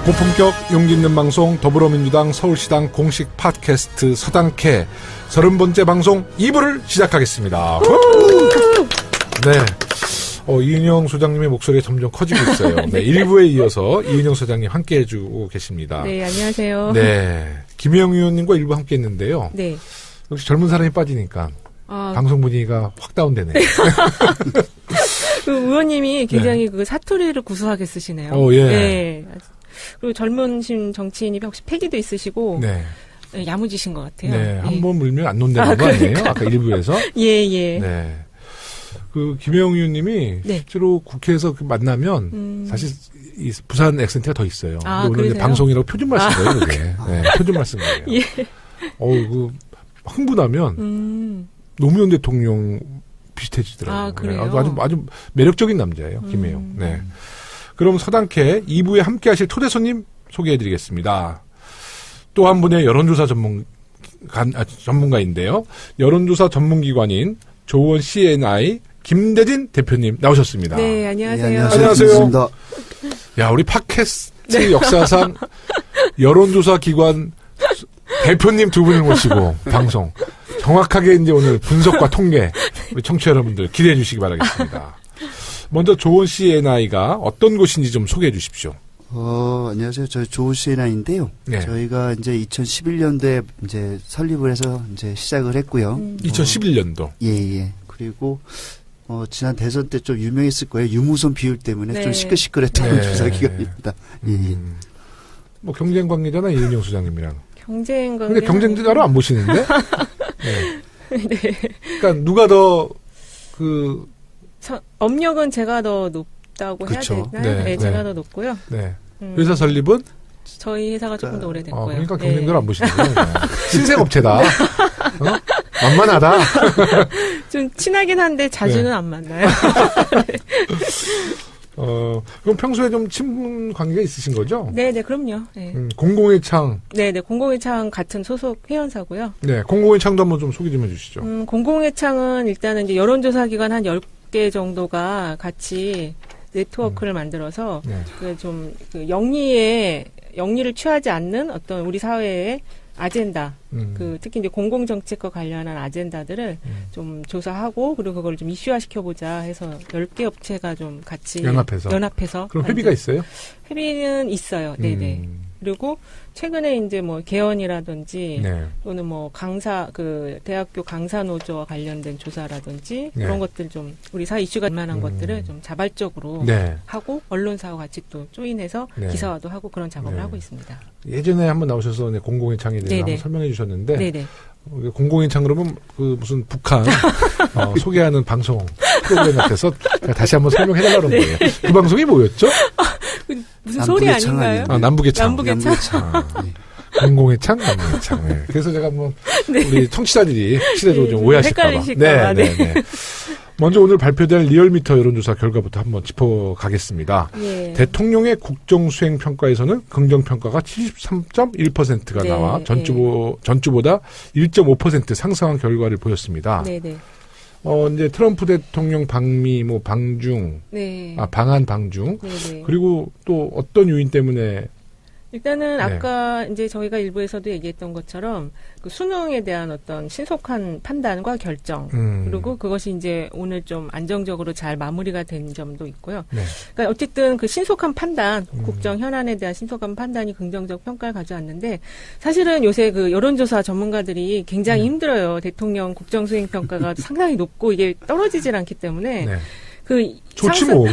고품격 용기 있는 방송 더불어민주당 서울시당 공식 팟캐스트 서당캐 30번째 방송 2부를 시작하겠습니다. 네. 이은영 소장님의 목소리가 점점 커지고 있어요. 네, 1부에 이어서 이은영 소장님 함께 해주고 계십니다. 네, 안녕하세요. 네. 김혜영 의원님과 1부 함께 했는데요. 네. 역시 젊은 사람이 빠지니까 방송 분위기가 확 다운되네요. 그 의원님이 굉장히 그 사투리를 구수하게 쓰시네요. 예. 네. 그리고 젊으신 정치인이 혹시 패기도 있으시고 네. 야무지신 것 같아요. 네. 한 번 물면 안 논다는 거 아니에요? 아까 1부에서? 예. 네. 그 김혜영 의원님이 실제로 국회에서 만나면 사실 이 부산 액센트가 더 있어요. 오늘 이제 방송이라고 표준 말씀 거예요, 그게. 네, 표준 말씀 거예요. 예. 그 흥분하면 노무현 대통령 비슷해지더라고요. 그래요? 아주 매력적인 남자예요, 김혜영. 네. 그럼 서당캐 2부에 함께 하실 토대 손님 소개해드리겠습니다. 또 한 분의 여론조사 전문가인데요. 여론조사 전문기관인 조원 CNI 김대진 대표님 나오셨습니다. 네, 안녕하세요. 네, 안녕하세요. 야, 우리 팟캐스트 역사상 여론조사 기관 대표님 두 분을 모시고 방송 정확하게 이제 오늘 분석과 통계 우리 청취자 여러분들 기대해 주시기 바라겠습니다. 먼저 조원 CNI가 어떤 곳인지 좀 소개해 주십시오. 안녕하세요. 저희 조원 CNI인데요. 네. 저희가 이제 2011년도에 이제 설립을 해서 이제 시작을 했고요. 2011년도. 예. 그리고 지난 대선 때 좀 유명했을 거예요. 유무선 비율 때문에 좀 시끌시끌했던 조사 기관입니다. 뭐 경쟁 관계잖아, 이은영 소장님이랑. 경쟁 관계. 근데 경쟁자로 안 보시는데? 네. 그러니까 누가 더 업력은 제가 더 높다고 그쵸. 해야 되나요? 네, 제가 더 높고요. 네. 회사 설립은? 저희 회사가 조금 더 오래됐고요. 그러니까 경쟁자로 안 보시는구나. 신생업체다. 만만하다. 좀 친하긴 한데 자주는 안 만나요. 그럼 평소에 좀 친분 관계가 있으신 거죠? 네, 그럼요. 네. 공공의 창. 네, 공공의 창 같은 소속 회원사고요. 네, 공공의 창도 한번 좀 소개 좀 해주시죠. 공공의 창은 일단은 이제 여론조사 기관 한 10개 정도가 같이 네트워크를 만들어서 그 영리를 취하지 않는 어떤 우리 사회의 아젠다, 특히 이제 공공정책과 관련한 아젠다들을 좀 조사하고, 그리고 그걸 좀 이슈화 시켜보자 해서 10개 업체가 좀 같이 연합해서. 그럼 회비가 있어요? 회비는 있어요. 네네. 그리고 최근에 이제 뭐 개헌이라든지 또는 뭐 대학교 강사 노조와 관련된 조사라든지 그런 것들 좀 우리 사회 이슈가 될 만한 것들을 좀 자발적으로 하고 언론사와 같이 또 조인해서 기사화도 하고 그런 작업을 하고 있습니다. 예전에 한번 나오셔서 공공의 창에 대해서 한번 설명해 주셨는데 공공의 창 그러면 무슨 북한 소개하는 방송 프로그램 같아서 다시 한번 설명해달라는 거예요. 그 방송이 뭐였죠? 무슨 소리 아닌가요? 남북의 창. 공공의 창, 남북의 창. 네. 그래서 제가 우리 청취자들이 시대도 좀 오해하실까봐. 네. 먼저 오늘 발표될 리얼미터 여론조사 결과부터 한번 짚어가겠습니다. 대통령의 국정수행 평가에서는 긍정평가가 73.1%가 나와 전주보다 1.5% 상승한 결과를 보였습니다. 이제 트럼프 대통령 방미, 방중, 방한 방중, 그리고 또 어떤 요인 때문에 일단은 아까 이제 저희가 일부에서도 얘기했던 것처럼 그 수능에 대한 어떤 신속한 판단과 결정, 그리고 그것이 이제 오늘 좀 안정적으로 잘 마무리가 된 점도 있고요. 그러니까 어쨌든 그 신속한 판단, 국정 현안에 대한 신속한 판단이 긍정적 평가를 가져왔는데, 사실은 요새 그 여론조사 전문가들이 굉장히 힘들어요. 대통령 국정 수행 평가가 상당히 높고 이게 떨어지질 않기 때문에. 좋지 뭐.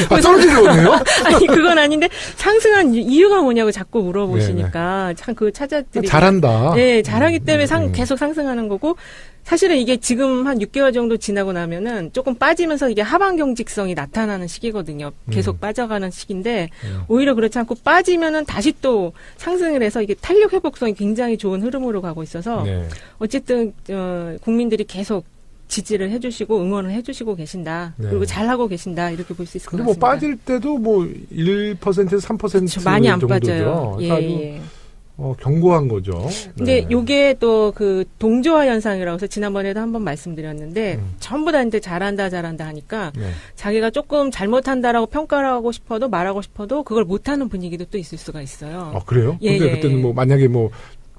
떨어지려네요? 아니, 그건 아닌데, 상승한 이유가 뭐냐고 자꾸 물어보시니까, 참 그 찾아들이. 잘한다. 네, 잘하기 때문에 계속 상승하는 거고, 사실은 이게 지금 한 6개월 정도 지나고 나면은 조금 빠지면서 이게 하방 경직성이 나타나는 시기거든요. 계속 빠져가는 시기인데, 오히려 그렇지 않고 빠지면은 다시 또 상승을 해서 이게 탄력 회복성이 굉장히 좋은 흐름으로 가고 있어서, 어쨌든, 국민들이 계속 지지를 해주시고 응원을 해주시고 계신다. 그리고 잘하고 계신다. 이렇게 볼 수 있을 것 같습니다. 근데 빠질 때도 1%에서 3% 그렇죠, 많이 안 정도죠. 빠져요. 견고한 거죠. 근데 요게 또 그 동조화 현상이라고 해서 지난번에도 한번 말씀드렸는데 전부 다 이제 잘한다 하니까 자기가 조금 잘못한다라고 평가를 하고 싶어도 말하고 싶어도 그걸 못하는 분위기도 또 있을 수가 있어요. 그래요? 근데 그때는 뭐 만약에 뭐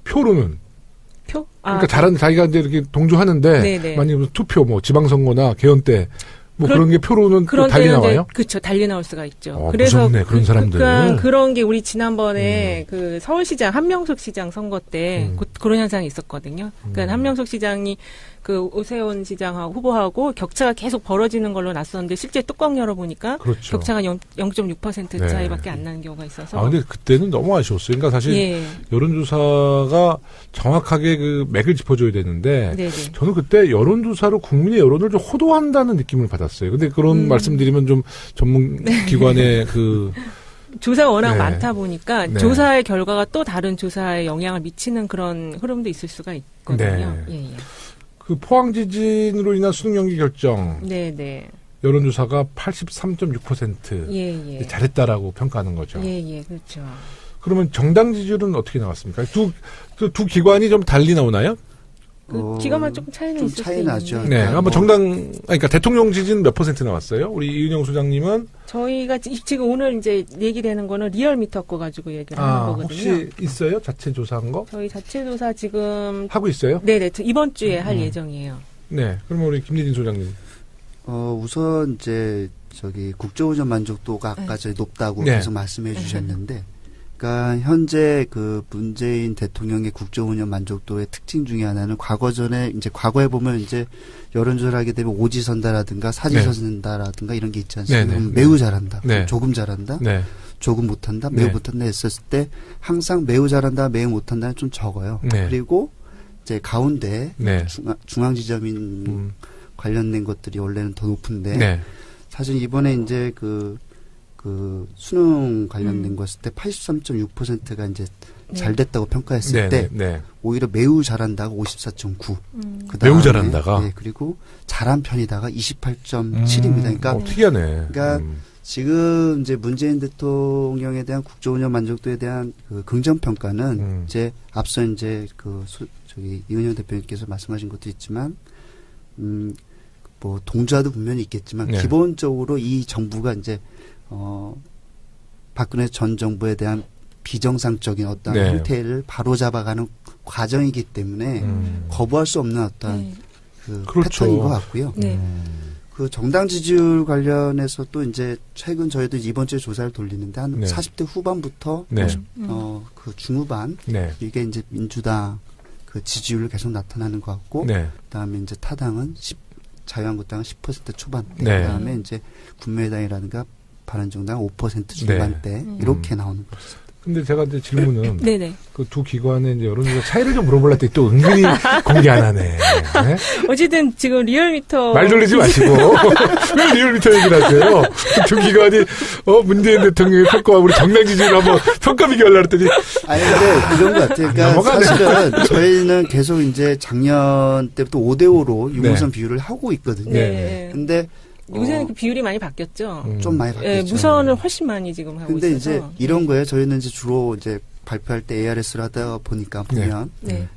표로는 그러니까 잘하는 자기가 이제 이렇게 동조하는데 만약에 무슨 투표 뭐 지방선거나 개헌 때 뭐 그런 게 표로는 달리 나와요? 그렇죠. 달리 나올 수가 있죠. 그래서 무섭네, 그런 사람들. 그러니까 그런 게 우리 지난번에 그 서울시장 한명숙 시장 선거 때 그런 현상이 있었거든요. 그러니까 한명숙 시장이 그 오세훈 시장하고 후보하고 격차가 계속 벌어지는 걸로 났었는데 실제 뚜껑 열어보니까 그렇죠. 격차가 0.6% 차이밖에 안 나는 경우가 있어서. 근데 그때는 너무 아쉬웠어요. 그러니까 사실 여론조사가 정확하게 그 맥을 짚어줘야 되는데 저는 그때 여론조사로 국민의 여론을 좀 호도한다는 느낌을 받았어요. 근데 그런 말씀드리면 좀 전문기관의 그 조사가 워낙 많다 보니까 조사의 결과가 또 다른 조사에 영향을 미치는 그런 흐름도 있을 수가 있거든요. 그 포항 지진으로 인한 수능 연기 결정. 여론조사가 83.6% 잘했다라고 평가하는 거죠. 그렇죠. 그러면 정당 지지율은 어떻게 나왔습니까? 두 기관이 좀 달리 나오나요? 그 기관만 조금 차이는 있을 차이 나죠. 한번 그러니까 대통령 지지는 몇 % 나왔어요? 우리 이은영 소장님은 저희가 지금 오늘 이제 얘기되는 거는 리얼미터 거 가지고 얘기를 하는 거거든요. 혹시 있어요? 자체 조사한 거? 저희 자체 조사 지금 하고 있어요? 네네 이번 주에 할 예정이에요. 네, 그러면 우리 김예진 소장님. 우선 이제 국정운영 만족도가 아까 높다고 계속 말씀해 주셨는데. 그러니까 현재 그 문재인 대통령의 국정운영 만족도의 특징 중에 하나는 과거에 보면 이제 여론조사를 하게 되면 오지선다라든가 사지선다라든가 이런 게 있지 않습니까? 매우 잘한다, 조금 잘한다, 조금 못한다, 매우 못한다 했었을 때 항상 매우 잘한다, 매우 못한다는 좀 적어요. 그리고 이제 가운데 중앙지점인 관련된 것들이 원래는 더 높은데 사실 이번에 이제 그 수능 관련된 거 했을 때 83.6%가 이제 잘 됐다고 평가했을 때 오히려 매우 잘한다가 54.9. 매우 잘한다가 그리고 잘한 편이다가 28.7입니다. 그러니까 특이하네. 그러니까 지금 이제 문재인 대통령에 대한 국정운영 만족도에 대한 그 긍정 평가는 이제 앞서 이제 이은영 대표님께서 말씀하신 것도 있지만 뭐 동조화도 분명히 있겠지만 기본적으로 이 정부가 이제 박근혜 전 정부에 대한 비정상적인 어떤 형태를 바로잡아가는 과정이기 때문에 거부할 수 없는 어떤 패턴인 것 같고요. 그 정당 지지율 관련해서 또 이제 최근 저희도 이번 주에 조사를 돌리는데 한 40대 후반부터 그 중후반 이게 이제 민주당 그 지지율을 계속 나타나는 것 같고 그다음에 이제 타당은 자유한국당은 10% 초반대 그다음에 이제 국민의당이라든가 바른정당 5% 중반대 이렇게 나오는 거죠. 근데 제가 이제 질문은 그 두 기관의 이제 여론조사 차이를 좀 물어보려 했더니 또 은근히 공개 안 하네. 어쨌든 지금 리얼미터 말 돌리지 마시고 왜 리얼미터 얘기를 하세요? 두 기관이 문재인 대통령의 평가와 우리 정당 지지를 한번 평가 비교하려고 했더니 근데 이런 것 같아요. 그러니까 사실은 저희는 계속 이제 작년 때부터 5대5로 유무선 비율을 하고 있거든요. 근데 요새는 그 비율이 많이 바뀌었죠. 좀 많이 바뀌었죠. 무선을 훨씬 많이 지금 하고 있어서. 근데 이제 이런 거예요. 저희는 이제 주로 이제 발표할 때 ARS를 하다 보니까 보면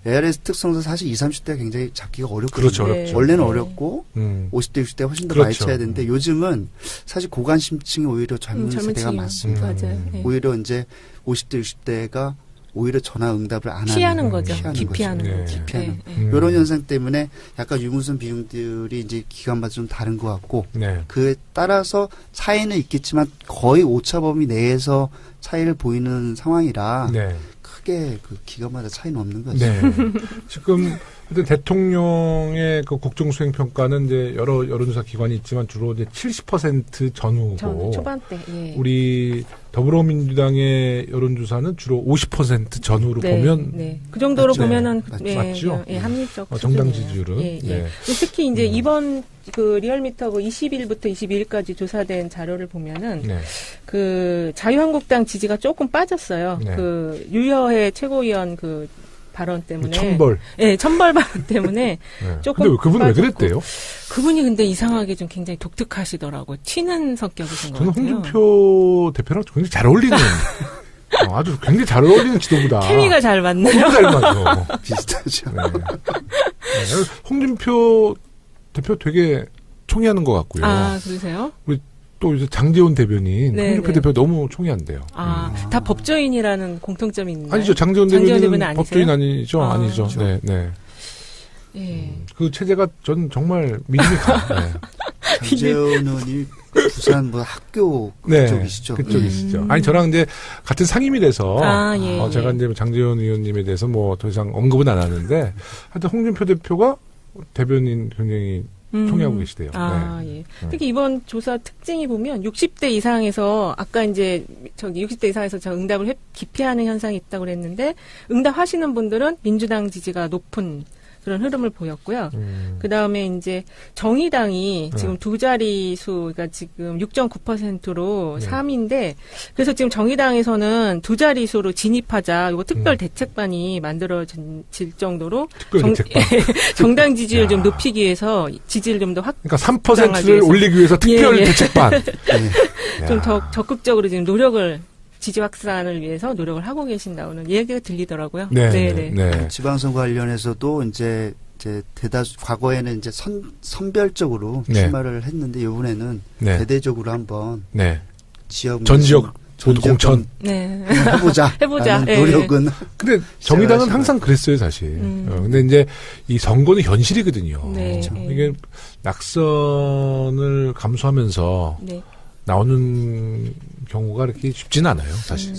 ARS 특성상 사실 20, 30대가 굉장히 잡기가 어렵거든요. 그렇죠, 어렵죠. 원래는 어렵고 50대, 60대 훨씬 더 많이 쳐야 되는데 요즘은 사실 고관심층이 오히려 젊은 세대가 많습니다. 맞아요. 오히려 이제 50대, 60대가 오히려 전화 응답을 안 피하는 거죠. 기피하는 거죠. 기피하는. 이런 현상 때문에 약간 유무선 비용들이 이제 기간마다 좀 다른 것 같고 그에 따라서 차이는 있겠지만 거의 오차 범위 내에서 차이를 보이는 상황이라 크게 그 기간마다 차이는 없는 거죠. 지금 대통령의 그 국정수행 평가는 이제 여러 여론조사 기관이 있지만 주로 이제 70% 전후고 초반대. 우리 더불어민주당의 여론조사는 주로 50% 전후로 보면 그 정도로 보면은 맞죠? 합리적 정당 지지율은 특히 이제 이번 그 리얼미터 20일부터 22일까지 조사된 자료를 보면은 그 자유한국당 지지가 조금 빠졌어요. 그 유여해 최고위원 그 발언 때문에. 천벌. 천벌 발언 때문에 조금. 근데 그분은 왜 그랬대요? 그분이 근데 이상하게 좀 굉장히 독특하시더라고요. 튀는 성격이신 것 같아요. 저는 홍준표 대표랑 굉장히 잘 어울리는. 아주 굉장히 잘 어울리는 지도부다. 케미가 잘 맞네요. 너무 잘 맞죠. 비슷하죠. 네. 홍준표 대표 되게 총애하는 것 같고요. 아, 그러세요? 우리 또 이제 장제원 대변인, 네네. 홍준표 대표 너무 총애한대요. 다 법조인이라는 공통점이 있나요? 아니죠. 장제원 대변인은 법조인 아니죠. 아니죠. 그렇죠. 네, 네. 예. 그 체제가 전 정말 믿음이 가요. 네. 장제원 의원이 부산 뭐 학교 네, 그쪽이시죠. 그쪽이시죠. 아니 저랑 이제 같은 상임이 돼서 예, 제가 이제 장제원 의원님에 대해서 뭐 더 이상 언급은 안 하는데 하여튼 홍준표 대표가 대변인 굉장히 총애하고 계시대요. 예. 특히 이번 조사 특징이 보면 60대 이상에서 아까 이제 저기 60대 이상에서 저 응답을 기피하는 현상이 있다고 그랬는데 응답하시는 분들은 민주당 지지가 높은 그런 흐름을 보였고요. 그 다음에 이제 정의당이 지금 두 자릿수, 그러니까 지금 6.9%로 3위인데, 그래서 지금 정의당에서는 두 자릿수로 진입하자, 이거 특별 대책반이 만들어질 정도로 정당 지지를 좀 높이기 위해서 지지를 좀 더 그러니까 3%를 올리기 위해서 특별 대책반. 좀 더 적극적으로 지금 노력을 지지 확산을 위해서 노력을 하고 계신다는 얘기가 들리더라고요. 네. 지방선거 관련해서도 이제 대다수 과거에는 이제 선별적으로 출마를 했는데 이번에는 대대적으로 한번 지역 전 지역 모두 공천 해보자. 노력은. 근데 정의당은 항상 그랬어요, 사실. 근데 이제 이 선거는 현실이거든요. 그렇죠. 이게 낙선을 감수하면서. 나오는 경우가 이렇게 쉽지는 않아요, 사실.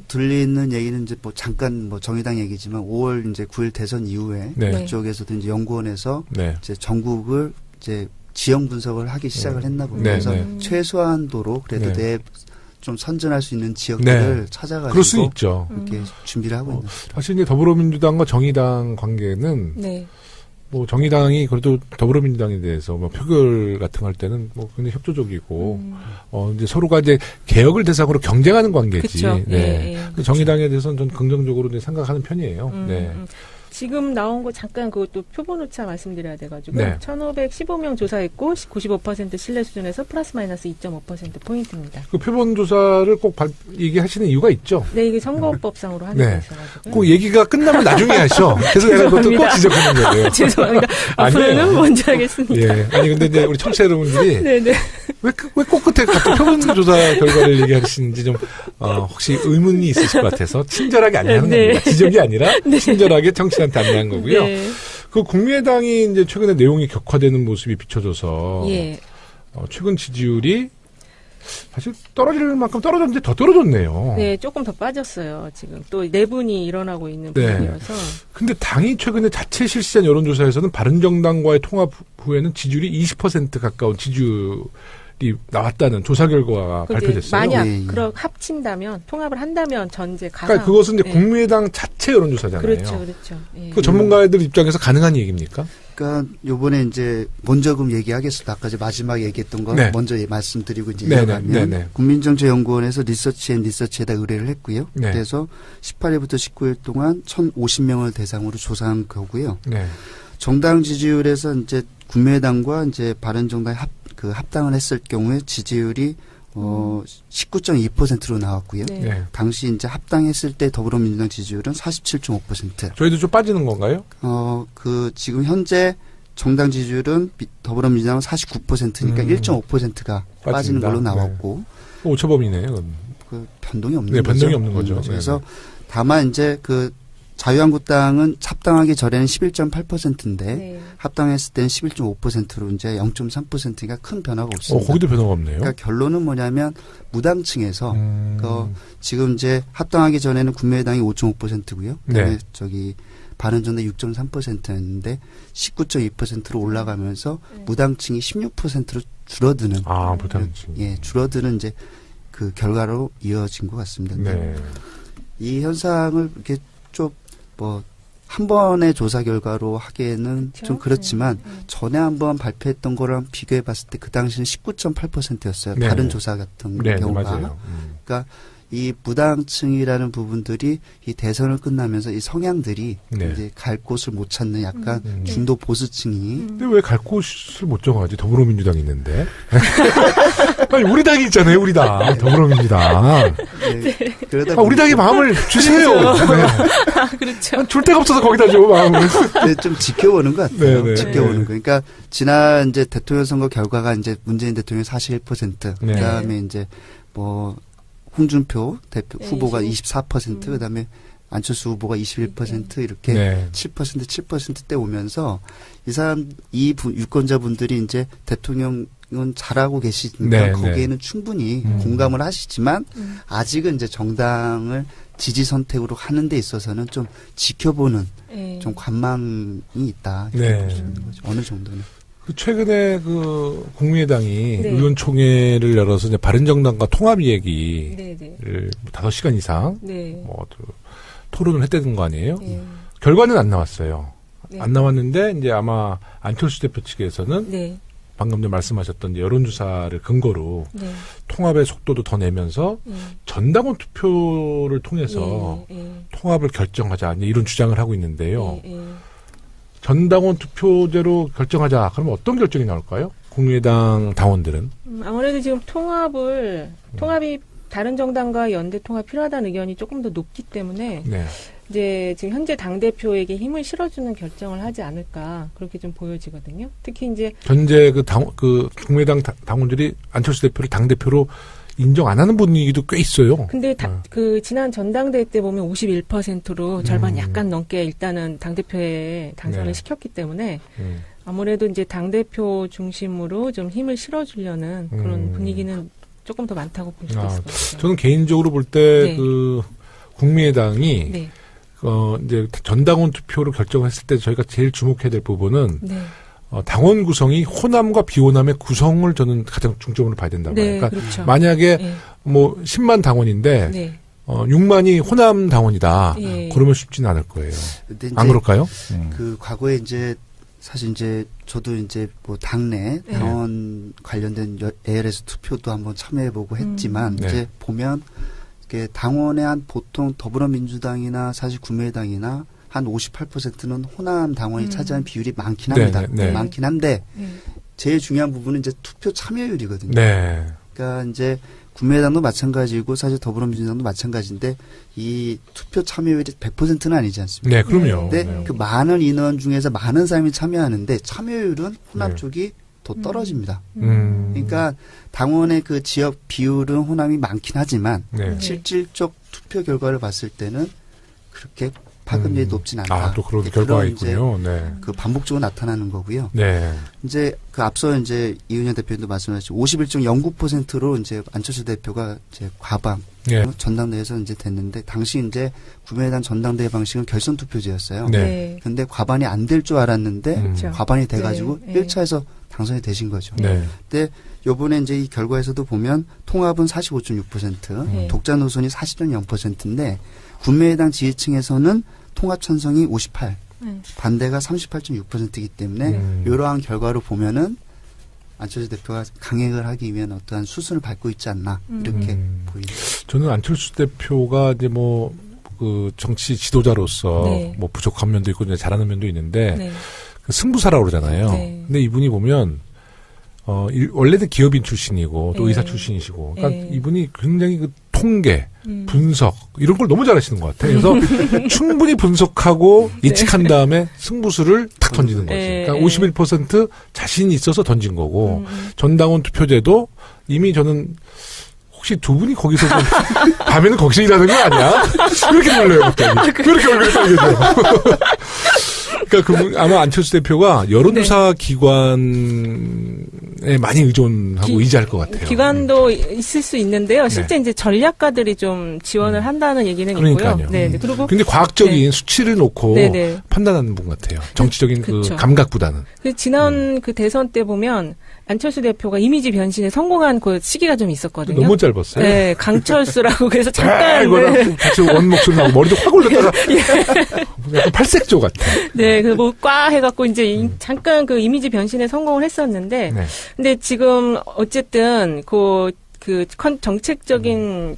들리는 얘기는 이제 잠깐 정의당 얘기지만 5월 이제 9일 대선 이후에 그쪽에서도 이제 연구원에서 이제 전국을 이제 지형 분석을 하기 시작을 했나 봅니다. 그래서 최소한도로 그래도 좀 선전할 수 있는 지역들을 찾아가지고 그럴 수 있죠. 이렇게 준비를 하고 있는. 사실 이제 더불어민주당과 정의당 관계는 뭐 정의당이 그래도 더불어민주당에 대해서 뭐 표결 같은 거 할 때는 뭐 굉장히 협조적이고 이제 서로가 이제 개혁을 대상으로 경쟁하는 관계지. 정의당에 대해서는 전 긍정적으로 생각하는 편이에요. 지금 나온 거 잠깐 그것도 표본 오차 말씀드려야 돼가지고 1,515명 조사했고 95% 신뢰 수준에서 플러스 마이너스 2.5% 포인트입니다. 그 표본 조사를 꼭 얘기하시는 이유가 있죠? 네, 이게 선거법상으로 하는 게 있어가지고. 그 얘기가 끝나면 나중에 하셔. 그래서 내가 그것도 꼭 지적하는 거예요. 죄송합니다. 앞으로는 먼저 하겠습니다. 아니 근데 이제 우리 청취자 여러분들이 왜 꼭 끝에 갑자기 표본 조사 결과를 얘기하시는지 좀 혹시 의문이 있으실 것 같아서 친절하게 안내하는 겁니다. 지적이 아니라 친절하게 청취자한테 안내한 거고요. 그 국민의당이 이제 최근에 내용이 격화되는 모습이 비춰져서 최근 지지율이 사실 떨어질 만큼 떨어졌는데 더 떨어졌네요. 네, 조금 더 빠졌어요. 지금 또 내분이 일어나고 있는 부분이어서. 근데 당이 최근에 자체 실시한 여론조사에서는 바른정당과의 통합 후에는 지지율이 20% 가까운 지지율이 나왔다는 조사 결과가 발표됐어요. 만약 합친다면 통합을 한다면 전제 가상. 그러니까 그것은 이제 국민의당 자체 여론조사잖아요. 그렇죠. 그 전문가들 입장에서 가능한 얘기입니까? 그러니까 요번에 이제 먼저 그럼 얘기하겠습니다. 아까 마지막에 얘기했던 거 먼저 말씀드리고 이제 이어가면 국민정책연구원에서 리서치에다 의뢰를 했고요. 그래서 18일부터 19일 동안 1,050명을 대상으로 조사한 거고요. 정당 지지율에서 이제 국민의당과 이제 바른정당이 합당을 했을 경우에 지지율이 19.2%로 나왔고요. 당시 이제 합당했을 때 더불어민주당 지지율은 47.5%. 저희도 좀 빠지는 건가요? 지금 현재 정당 지지율은 더불어민주당은 49%니까 1.5%가 빠지는 걸로 나왔고. 오차범위네요. 그 변동이 없는 거죠. 변동이 없는 거죠. 그래서 다만 이제 자유한국당은 합당하기 전에는 11.8%인데 합당했을 때는 11.5%로 이제 0.3%가 큰 변화가 없습니다. 거기도 변화가 없네요. 그러니까 결론은 뭐냐면 무당층에서 지금 이제 합당하기 전에는 국민의당이 5.5%고요. 그다음에 바른정당 6.3%였는데 19.2%로 올라가면서 무당층이 16%로 줄어드는. 무당층. 줄어드는 이제 그 결과로 이어진 것 같습니다. 이 현상을 이렇게 좀 한 번의 조사 결과로 하기에는 좀 그렇지만 전에 한번 발표했던 거랑 비교해 봤을 때 그 당시는 19.8%였어요. 다른 조사 같은 경우가. 그러니까 이 무당층이라는 부분들이 이 대선을 끝나면서 이 성향들이 네. 이제 갈 곳을 못 찾는 약간 중도 보수층이. 근데 왜 갈 곳을 못 정하지? 더불어민주당이 있는데. 아니 우리 당이 있잖아요. 우리 당 더불어민주당. 네. 그러다 우리 당이 마음을 주세요. 그렇죠. 네. 아, 그렇죠. 줄 데가 없어서 거기다 줘 마음을. 네, 좀 지켜보는 것 같아요. 네네. 지켜보는 거. 그러니까 지난 이제 대통령 선거 결과가 이제 문재인 대통령 41%, 네. 그다음에 이제 뭐 홍준표 대표 후보가 24%, 그다음에 안철수 후보가 21% 이렇게 네. 7%대 오면서 이 유권자분들이 이제 대통령은 잘하고 계시니까 네, 거기에는 네. 충분히 공감을 하시지만 아직은 이제 정당을 지지 선택으로 하는 데 있어서는 좀 지켜보는 좀 관망이 있다. 이렇게 볼 수 있는 거죠. 어느 정도는. 최근에 그 국민의당이 네. 의원총회를 열어서 이제 바른정당과 통합 얘기를 네. 5시간 이상 네. 토론을 했다는 거 아니에요? 네. 결과는 안 나왔어요. 네. 안 나왔는데 이제 아마 안철수 대표 측에서는 네. 방금 전 말씀하셨던 이제 여론조사를 근거로 네. 통합의 속도도 더 내면서 전당원 투표를 통해서 통합을 결정하자 이런 주장을 하고 있는데요. 전당원 투표제로 결정하자. 그러면 어떤 결정이 나올까요? 국민의당 당원들은? 아무래도 지금 통합이 다른 정당과 연대 통합 필요하다는 의견이 조금 더 높기 때문에 네. 이제 지금 현재 당대표에게 힘을 실어주는 결정을 하지 않을까 그렇게 좀 보여지거든요. 특히 이제 현재 국민의당 당원들이 안철수 대표를 당대표로 인정 안 하는 분위기도 꽤 있어요. 근데 그 지난 전당대회 때 보면 51%로 절반 약간 넘게 일단은 당대표에 당선을 네. 시켰기 때문에 아무래도 이제 당대표 중심으로 좀 힘을 실어주려는 그런 분위기는 조금 더 많다고 볼 수 있을 것 같아요. 저는 개인적으로 볼 때 네. 국민의당이 네. 이제 전당원 투표로 결정했을 때 저희가 제일 주목해야 될 부분은 네. 당원 구성이 호남과 비호남의 구성을 저는 가장 중점으로 봐야 된다고 봐요. 네, 그러니까 그렇죠. 만약에 네. 10만 당원인데 네. 6만이 호남 당원이다. 예. 그러면 쉽지는 않을 거예요. 근데 이제 안 그럴까요? 그 과거에 이제 사실 이제 저도 이제 뭐 당내 당원 관련된 ALS 투표도 한번 참여해보고 했지만 네. 이제 보면 이게 당원의 한 보통 더불어민주당이나 사실 국민의당이나 한 58%는 호남 당원이 차지하는 비율이 많긴 합니다. 네. 많긴 한데 제일 중요한 부분은 이제 투표 참여율이거든요. 네. 그러니까 이제 국민의당도 마찬가지고 사실 더불어민주당도 마찬가지인데 이 투표 참여율이 100%는 아니지 않습니까? 네, 그럼요. 근데 네. 그 많은 인원 중에서 많은 사람이 참여하는데 참여율은 호남 네. 쪽이 더 떨어집니다. 음. 그러니까 당원의 그 지역 비율은 호남이 많긴 하지만 네. 실질적 투표 결과를 봤을 때는 그렇게 파급력이 높진 않다. 또 그런 결과가 이제 있군요. 네. 그 반복적으로 나타나는 거고요. 네. 이제 그 앞서 이제 이은영 대표도 말씀하셨죠. 51.09%로 이제 안철수 대표가 이제 과방 네. 전당대회에서 이제 됐는데 당시 이제 국민의당 전당대회 방식은 결선 투표제였어요. 네. 근데 과반이 안 될 줄 알았는데 그렇죠. 과반이 돼가지고 네. 1차에서 당선이 되신 거죠. 네. 근데 요번에 이제 이 결과에서도 보면 통합은 45.6%, 독자 노선이 40.0%인데 국민의당 지지층에서는 통합 찬성이 58, 반대가 38.6%이기 때문에 이러한 결과로 보면은 안철수 대표가 강행을 하기 위한 어떠한 수순을 밟고 있지 않나 이렇게 보입니다. 저는 안철수 대표가 이제 그 정치 지도자로서 네. 부족한 면도 있고 이제 잘하는 면도 있는데 네. 그 승부사라고 그러잖아요. 네. 근데 이분이 보면 원래는 기업인 출신이고 또 네. 의사 출신이시고 그러니까 네. 이분이 굉장히 그 통계, 분석 이런 걸 너무 잘하시는 것 같아요. 그래서 충분히 분석하고 예측한 다음에 승부수를 탁 던지는 거지. 네. 그러니까 51% 자신이 있어서 던진 거고 전당원 투표제도 이미 저는 혹시 두 분이 거기서 좀 밤에는 거기서 일하는 거 아니야? 왜 이렇게 놀래요 갑자기? 왜 이렇게 얼굴이 빨개져요? 그러니까 아마 안철수 대표가 여론조사 기관에 많이 의존하고 의지할 것 같아요. 기관도 있을 수 있는데요. 실제 이제 전략가들이 좀 지원을 한다는 얘기는 그러니까요. 있고요. 네. 그리고 근데 과학적인 수치를 놓고 네네. 판단하는 분 같아요. 정치적인 그 그쵸. 감각보다는. 지난 그 대선 때 보면 안철수 대표가 이미지 변신에 성공한 그 시기가 좀 있었거든요. 너무 짧았어요. 네, 강철수라고 그래서 잠깐 이거랑 같이 원목소리 나고 머리도 확 올렸다가 약간 팔색조 같아. 네, 그 과 해갖고 이제 잠깐 그 이미지 변신에 성공을 했었는데, 네. 근데 지금 어쨌든 그 그 정치적인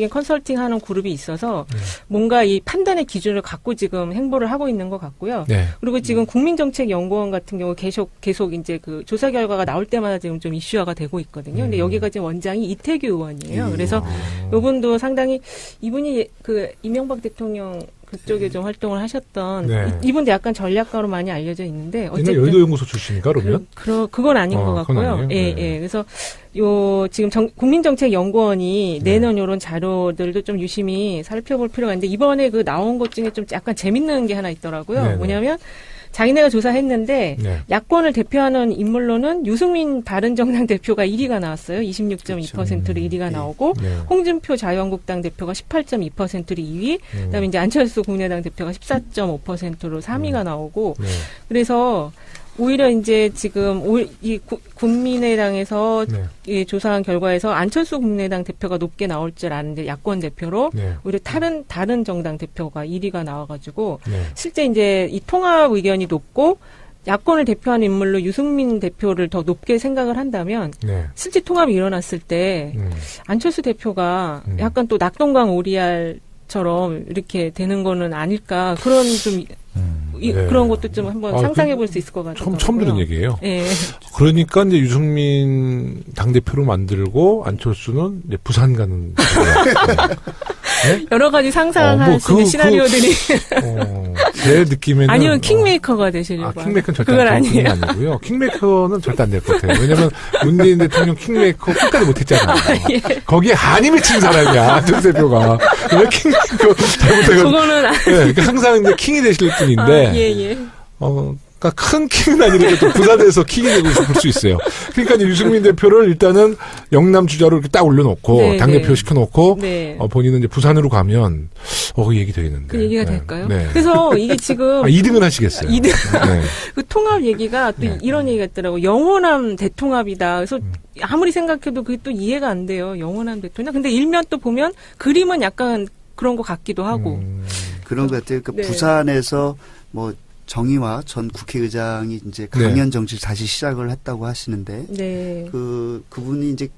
컨설팅하는 그룹이 있어서 뭔가 이 판단의 기준을 갖고 지금 행보를 하고 있는 것 같고요. 네. 그리고 지금 국민정책연구원 같은 경우 계속 이제 그 조사 결과가 나올 때마다 지금 좀 이슈화가 되고 있거든요. 근데 여기가 지금 원장이 이태규 의원이에요. 그래서 이분도 상당히 이분이 그 이명박 대통령 그쪽에 좀 활동을 하셨던 이분도 약간 전략가로 많이 알려져 있는데 어쨌든 여의도 연구소 출신인가 그러면? 그건 아닌 것 같고요. 예. 그래서 지금 국민정책연구원이 내놓은 이런 자료들도 좀 유심히 살펴볼 필요가 있는데 이번에 그 나온 것 중에 좀 약간 재밌는 게 하나 있더라고요. 네네. 뭐냐면 자기네가 조사했는데 야권을 대표하는 인물로는 유승민 바른정당 대표가 1위가 나왔어요. 26.2%로 1위가 나오고 홍준표 자유한국당 대표가 18.2%로 2위. 그다음에 이제 안철수 국민의당 대표가 14.5%로 3위가 나오고 그래서 오히려 이제 지금 이 국민의당에서 이 조사한 결과에서 안철수 국민의당 대표가 높게 나올 줄 아는데 야권 대표로 오히려 다른 정당 대표가 1위가 나와가지고 실제 이제 이 통합 의견이 높고 야권을 대표하는 인물로 유승민 대표를 더 높게 생각을 한다면 실제 통합이 일어났을 때 안철수 대표가 약간 또 낙동강 오리알처럼 이렇게 되는 거는 아닐까 그런 좀 그런 것도 좀 한번 상상해 볼 수 있을 것 같아요. 처음 들은 얘기예요. 네. 그러니까 이제 유승민 당대표로 만들고 안철수는 이제 부산 가는. 네? 여러 가지 상상할 수 있는 시나리오들이. 제 느낌에는. 아니면 킹메이커가 되시려고. 킹메이커는 절대 아니고요. 킹메이커는 절대 안 될 것 같아요. 왜냐면 문재인 대통령 킹메이커 끝까지 못했잖아요. 거기에 한이 맺힌 사람이야. 안철수 대표가. 왜 킹메이커 잘못해가지고. 그거는. 그러니까 항상 이제 킹이 되실 분인데. 그러니까 큰 킹은 아니라도 부산에서 킹이 되고 싶을 수 있어요. 그러니까 유승민 대표를 일단은 영남 주자로 이렇게 딱 올려놓고 당대표 시켜놓고 본인은 이제 부산으로 가면 그 얘기 되겠는데. 그 얘기가 될까요? 그래서 이게 지금 2등은 하시겠어요. 2등. 그 통합 얘기가 또 이런 얘기가 있더라고. 영원한 대통합이다. 그래서 아무리 생각해도 그게 또 이해가 안 돼요. 영원한 대통합. 근데 일면 또 보면 그림은 약간 그런 것 같기도 하고. 그런 것 같아요. 그러니까 부산에서 뭐 정의화 전 국회의장이 이제 강연 정치를 다시 시작을 했다고 하시는데 그분이 이제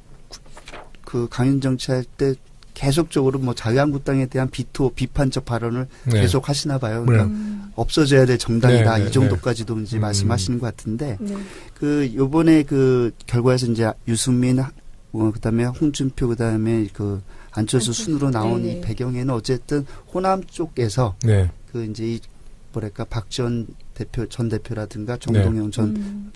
그 강연 정치할 때 계속적으로 뭐 자유한국당에 대한 비판적 발언을 계속 하시나 봐요. 그러니까 없어져야 될 정당이다 이 정도까지도 이제 말씀하시는 것 같은데 그 요번에 그 결과에서 이제 유승민 그다음에 홍준표 그다음에 그 안철수 순으로 나온 이 배경에는 어쨌든 호남 쪽에서 그 이제 이 뭐랄까 전 대표라든가 정동영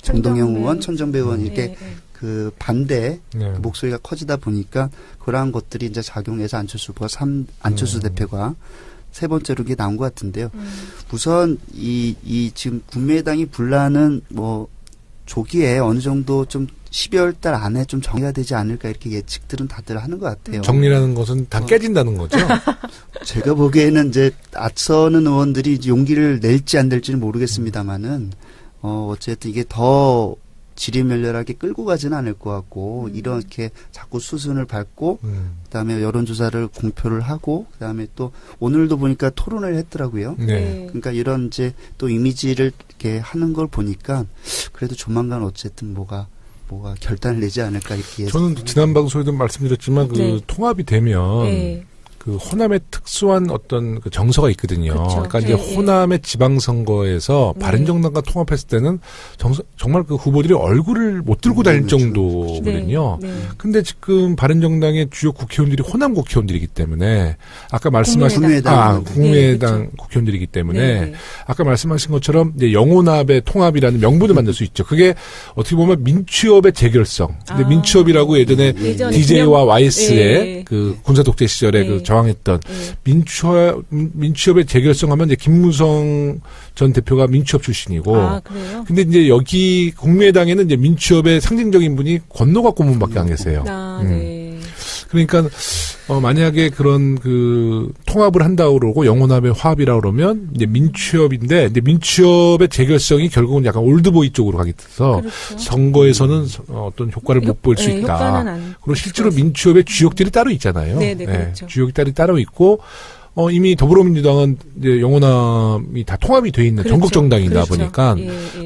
정동영 의원, 천정배 의원 이렇게 그 반대 그 목소리가 커지다 보니까 그러한 것들이 이제 작용해서 안철수 대표가 세 번째로 이게 나온 것 같은데요. 우선 이 지금 국민의당이 분란은 뭐 조기에 어느 정도 좀 12월 달 안에 좀 정리가 되지 않을까 이렇게 예측들은 다들 하는 것 같아요. 정리라는 것은 다 깨진다는 거죠? 제가 보기에는 이제 앞서는 의원들이 용기를 낼지 안 낼지는 모르겠습니다만은 어쨌든 이게 더 지리멸렬하게 끌고 가지는 않을 것 같고 이렇게 자꾸 수순을 밟고 그다음에 여론조사를 공표를 하고 그다음에 또 오늘도 보니까 토론을 했더라고요. 그러니까 이런 이제 또 이미지를 이렇게 하는 걸 보니까 그래도 조만간 어쨌든 뭐가 결단을 내지 않을까 이렇게. 저는 지난 방송에도 말씀드렸지만 그 통합이 되면 그 호남의 특수한 어떤 그 정서가 있거든요. 그러니까 이제 호남의 지방선거에서 바른정당과 통합했을 때는 정말 그 후보들이 얼굴을 못 들고 다닐 정도거든요. 근데 지금 바른정당의 주요 국회의원들이 호남 국회의원들이기 때문에 아까 말씀하신 국민의당 국회의원들이기 때문에 아까 말씀하신 것처럼 이제 영호납의 통합이라는 명분을 만들 수 있죠. 그게 어떻게 보면 민취업의 재결성. 근데 민취업이라고 예전에 DJ와 YS의 그 군사 독재 시절에 그 저항했던 민취업의 재결성하면 이제 김무성 전 대표가 민취업 출신이고. 그래요? 근데 이제 여기 국민의당에는 이제 민취업의 상징적인 분이 권노갑 고문밖에 안 계세요. 그러니까 만약에 그런 그 통합을 한다고 그러고 영호남의 화합이라고 그러면 이제 민취업인데 근데 민취업의 재결성이 결국은 약간 올드보이 쪽으로 가게 돼서 선거에서는 어떤 효과를 못 볼 수 있다. 그리고 실제로 민취업의 주역들이 따로 있잖아요. 그렇죠. 주역들이 따로 있고 이미 더불어민주당은 이제 영호남이 다 통합이 돼 있는 전국 정당이다 보니까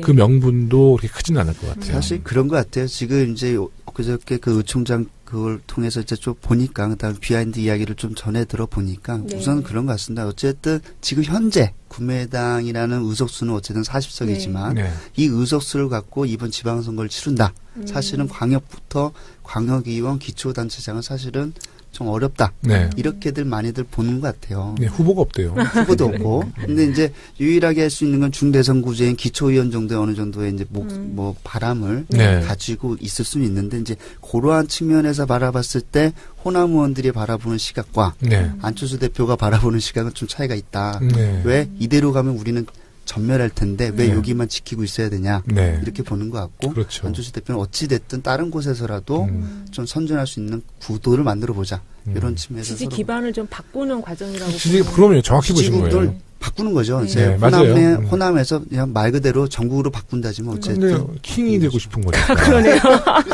그 명분도 그렇게 크지는 않을 것 같아요. 사실 그런 것 같아요. 지금 이제 그저께 그 의총장 그걸 통해서 이제 좀 보니까, 그다음 비하인드 이야기를 좀 전해 들어보니까, 네. 우선 그런 것 같습니다. 어쨌든 지금 현재 국민의당이라는 의석수는 어쨌든 40석이지만, 네. 이 의석수를 갖고 이번 지방선거를 치른다. 사실은 광역부터 광역의원, 기초단체장은 사실은 좀 어렵다. 네. 이렇게들 많이들 보는 것 같아요. 네, 후보가 없대요. 후보도 없고. 근데 이제 유일하게 할 수 있는 건 중대선구제인 기초의원 정도의 어느 정도의 이제 뭐 바람을 네. 가지고 있을 수는 있는데, 이제 그러한 측면에서 바라봤을 때 호남 의원들이 바라보는 시각과 네. 안철수 대표가 바라보는 시각은 좀 차이가 있다. 네. 왜 이대로 가면 우리는 전멸할 텐데 왜 네. 여기만 지키고 있어야 되냐 네. 이렇게 보는 것 같고 그렇죠. 안철수 대표는 어찌 됐든 다른 곳에서라도 좀 선전할 수 있는 구도를 만들어 보자 이런 측면에서 지지 기반을 좀 바꾸는 과정이라고 그럼요 정확히 보신 거예요. 바꾸는 거죠. 네. 이제 네, 호남에서 그냥 말 그대로 전국으로 바꾼다지만 어쨌든 킹이 되고 싶은 거죠. 그러네요.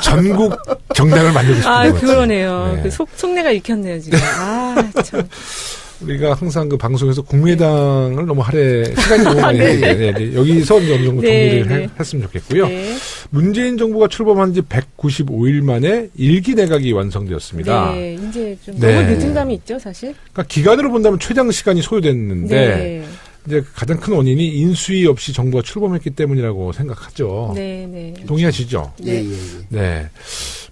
전국 정당을 만들고 싶은 거죠. 그러네요. 네. 그 속내가 읽혔네요 지금. 참. 우리가 항상 그 방송에서 국민의당을 너무 시간이 너무 많이 네. 네. 여기서 어느 정도 정리를 네. 했으면 좋겠고요. 네. 문재인 정부가 출범한 지 195일 만에 1기 내각이 완성되었습니다. 네, 이제 좀 너무 늦은 감이 있죠, 사실. 그러니까 기간으로 본다면 최장 시간이 소요됐는데 네. 이제 가장 큰 원인이 인수위 없이 정부가 출범했기 때문이라고 생각하죠. 네. 동의하시죠? 네. 네.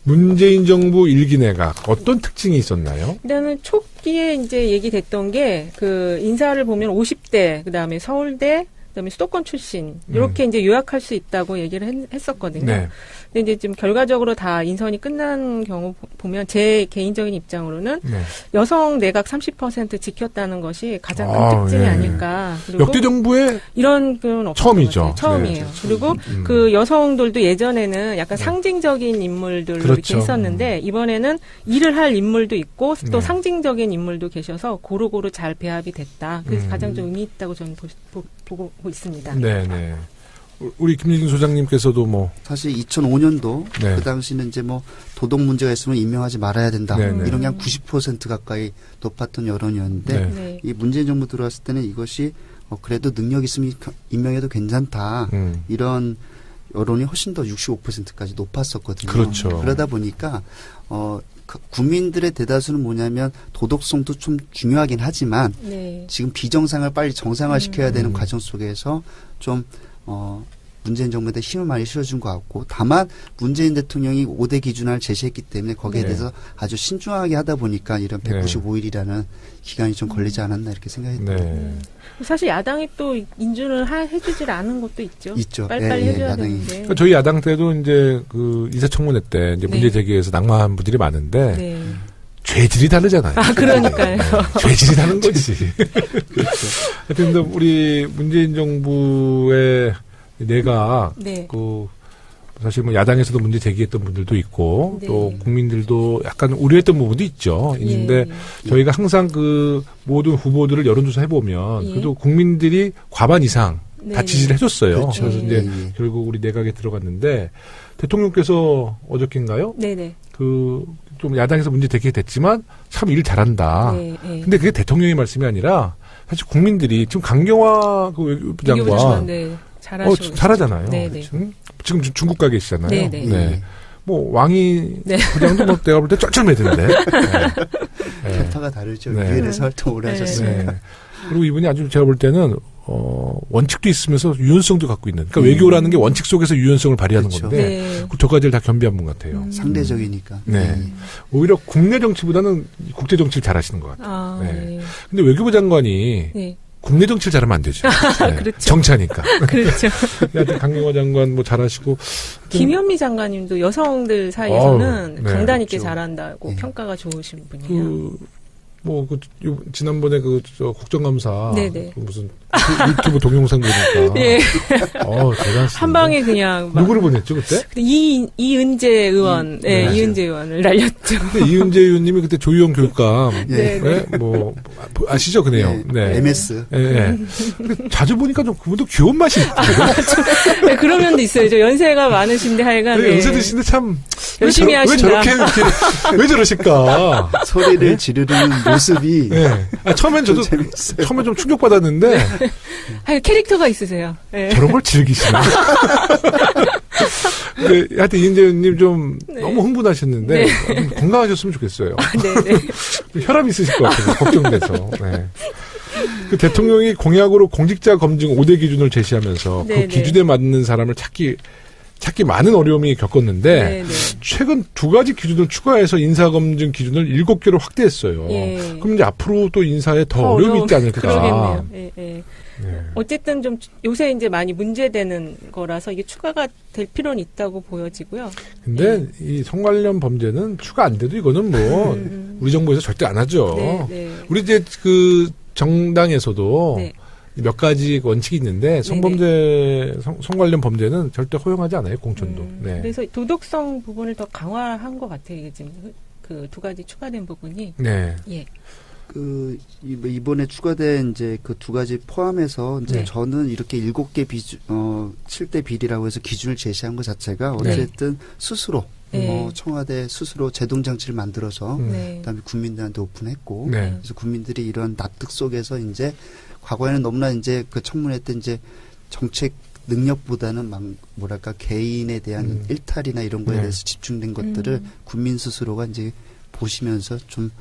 문재인 정부 1기 내각 어떤 특징이 있었나요? 일단은 초기에 이제 얘기됐던 게 그 인사를 보면 50대, 그다음에 서울대, 그다음에 수도권 출신 이렇게 이제 요약할 수 있다고 얘기를 했었거든요. 네. 근데 이제 지금 결과적으로 다 인선이 끝난 경우 보면 제 개인적인 입장으로는 네. 여성 내각 30% 지켰다는 것이 가장 큰 특징이 네. 아닐까. 그리고 역대 정부의 이런 건 처음이죠. 처음이에요. 네. 그리고 그 여성들도 예전에는 약간 상징적인 인물들로 그렇죠. 이렇게 했었는데 이번에는 일을 할 인물도 있고 또 상징적인 인물도 계셔서 고루고루 잘 배합이 됐다. 그래서 가장 좀 의미 있다고 저는 보고 있습니다. 네네. 우리 김유진 소장님께서도 뭐 사실 2005년도 네. 그 당시는 이제 뭐 도덕 문제가 있으면 임명하지 말아야 된다 이런 게 한 90% 가까이 높았던 여론이었는데 네. 이 문재인 정부 들어왔을 때는 이것이 그래도 능력 있으면 임명해도 괜찮다 이런 여론이 훨씬 더 65%까지 높았었거든요. 그렇죠. 그러다 보니까 국민들의 대다수는 뭐냐면 도덕성도 좀 중요하긴 하지만 네. 지금 비정상을 빨리 정상화시켜야 되는 과정 속에서 좀 문재인 정부에 대해 힘을 많이 실어준 것 같고 다만 문재인 대통령이 5대 기준을 제시했기 때문에 거기에 네. 대해서 아주 신중하게 하다 보니까 이런 195일이라는 기간이 좀 걸리지 않았나 이렇게 생각이 듭니다. 네. 사실 야당이 또 인준을 해주질 않은 것도 있죠. 있죠. 빨리빨리 네, 해줘야 야당이. 되는데. 그러니까 저희 야당 때도 이제 그 인사청문회 때 이제 문제 제기해서 낙마한 분들이 많은데 네. 죄질이 다르잖아요. 그러니까요. 죄질이 다른 거지. 그렇죠. 하여튼 우리 문재인 정부의 내가 네. 사실 뭐 야당에서도 문제 제기했던 분들도 있고 네. 또 국민들도 약간 우려했던 부분도 있죠. 있는데 저희가 항상 그 모든 후보들을 여론조사 해보면 그래도 국민들이 과반 이상 다 지지를 해줬어요. 그렇죠. 그래서 이제 결국 우리 내각에 들어갔는데 대통령께서 어저께인가요? 네네. 좀 야당에서 문제 제기됐지만 참 일 잘한다. 근데 그게 대통령의 말씀이 아니라 사실 국민들이 지금 강경화 그 외교부 장관 잘하잖아요. 지금 중국 가 계시잖아요. 네. 뭐 왕이 부장도 뭐 내가 볼 때 쩔쩔매던데. 캐파가 다르죠. 위에서 활동 오래 하셨으니까. 그리고 이분이 아주 제가 볼 때는 원칙도 있으면서 유연성도 갖고 있는. 그러니까 외교라는 게 원칙 속에서 유연성을 발휘하는 그렇죠. 건데 그 두 가지를 다 겸비한 분 같아요. 상대적이니까. 네. 오히려 국내 정치보다는 국제 정치를 잘하시는 것 같아요. 근데 외교부 장관이 국내 정치를 잘하면 안 되죠. 그렇죠. 정치하니까. 그렇죠. 강경화 장관 뭐 잘하시고. 김현미 장관님도 여성들 사이에서는 강단 있게 그렇죠. 잘한다고 평가가 좋으신 분이에요. 지난번에 국정감사. 무슨 유튜브 동영상 보니까. 대단하시네. 한 방에 그냥. 누구를 보냈죠, 그때? 이은재 의원. 이은재 의원을 날렸죠. 근데 이은재 의원님이 그때 조희영 교육감. 아시죠, 그 내용? MS. 자주 보니까 좀 그분도 귀여운 맛이 있더라고요. 그런 면도 있어요. 연세가 많으신데 하여간. 연세 드시는데 참. 열심히 하신다. 왜 저러실까? 소리를 지르는 모습이. 처음엔 저도 처음에 좀 충격받았는데. 캐릭터가 있으세요. 저런 걸 즐기시나. 근데 하여튼 이인재 의원님 좀 너무 흥분하셨는데 좀 건강하셨으면 좋겠어요. 네네. 혈압이 있으실 것 같아요. 걱정돼서. 네. 그 대통령이 공약으로 공직자 검증 5대 기준을 제시하면서 그 기준에 맞는 사람을 찾기 많은 어려움이 겪었는데 최근 2가지 기준을 추가해서 인사검증 기준을 7개로 확대했어요. 그럼 이제 앞으로 또 인사에 더 어려움이 있지 않을까. 그러겠네요. 어쨌든 좀 요새 이제 많이 문제되는 거라서 이게 추가가 될 필요는 있다고 보여지고요. 근데 이 성 관련 범죄는 추가 안 돼도 이거는 뭐 우리 정부에서 절대 안 하죠. 우리 이제 그 정당에서도 몇 가지 원칙이 있는데 성범죄, 성 관련 범죄는 절대 허용하지 않아요, 공천도. 그래서 도덕성 부분을 더 강화한 것 같아요, 이게 지금 그 2가지 추가된 부분이. 그 이번에 추가된 이제 그 2가지 포함해서 이제 저는 이렇게 7개 7대 비리라고 해서 기준을 제시한 것 자체가 어쨌든 스스로 청와대 스스로 제동장치를 만들어서 그다음에 국민들한테 오픈했고 그래서 국민들이 이런 납득 속에서 이제 과거에는 너무나 이제 그 청문회 때 이제 정책 능력보다는 막 뭐랄까 개인에 대한 일탈이나 이런 거에 대해서 집중된 것들을 국민 스스로가 이제 보시면서 좀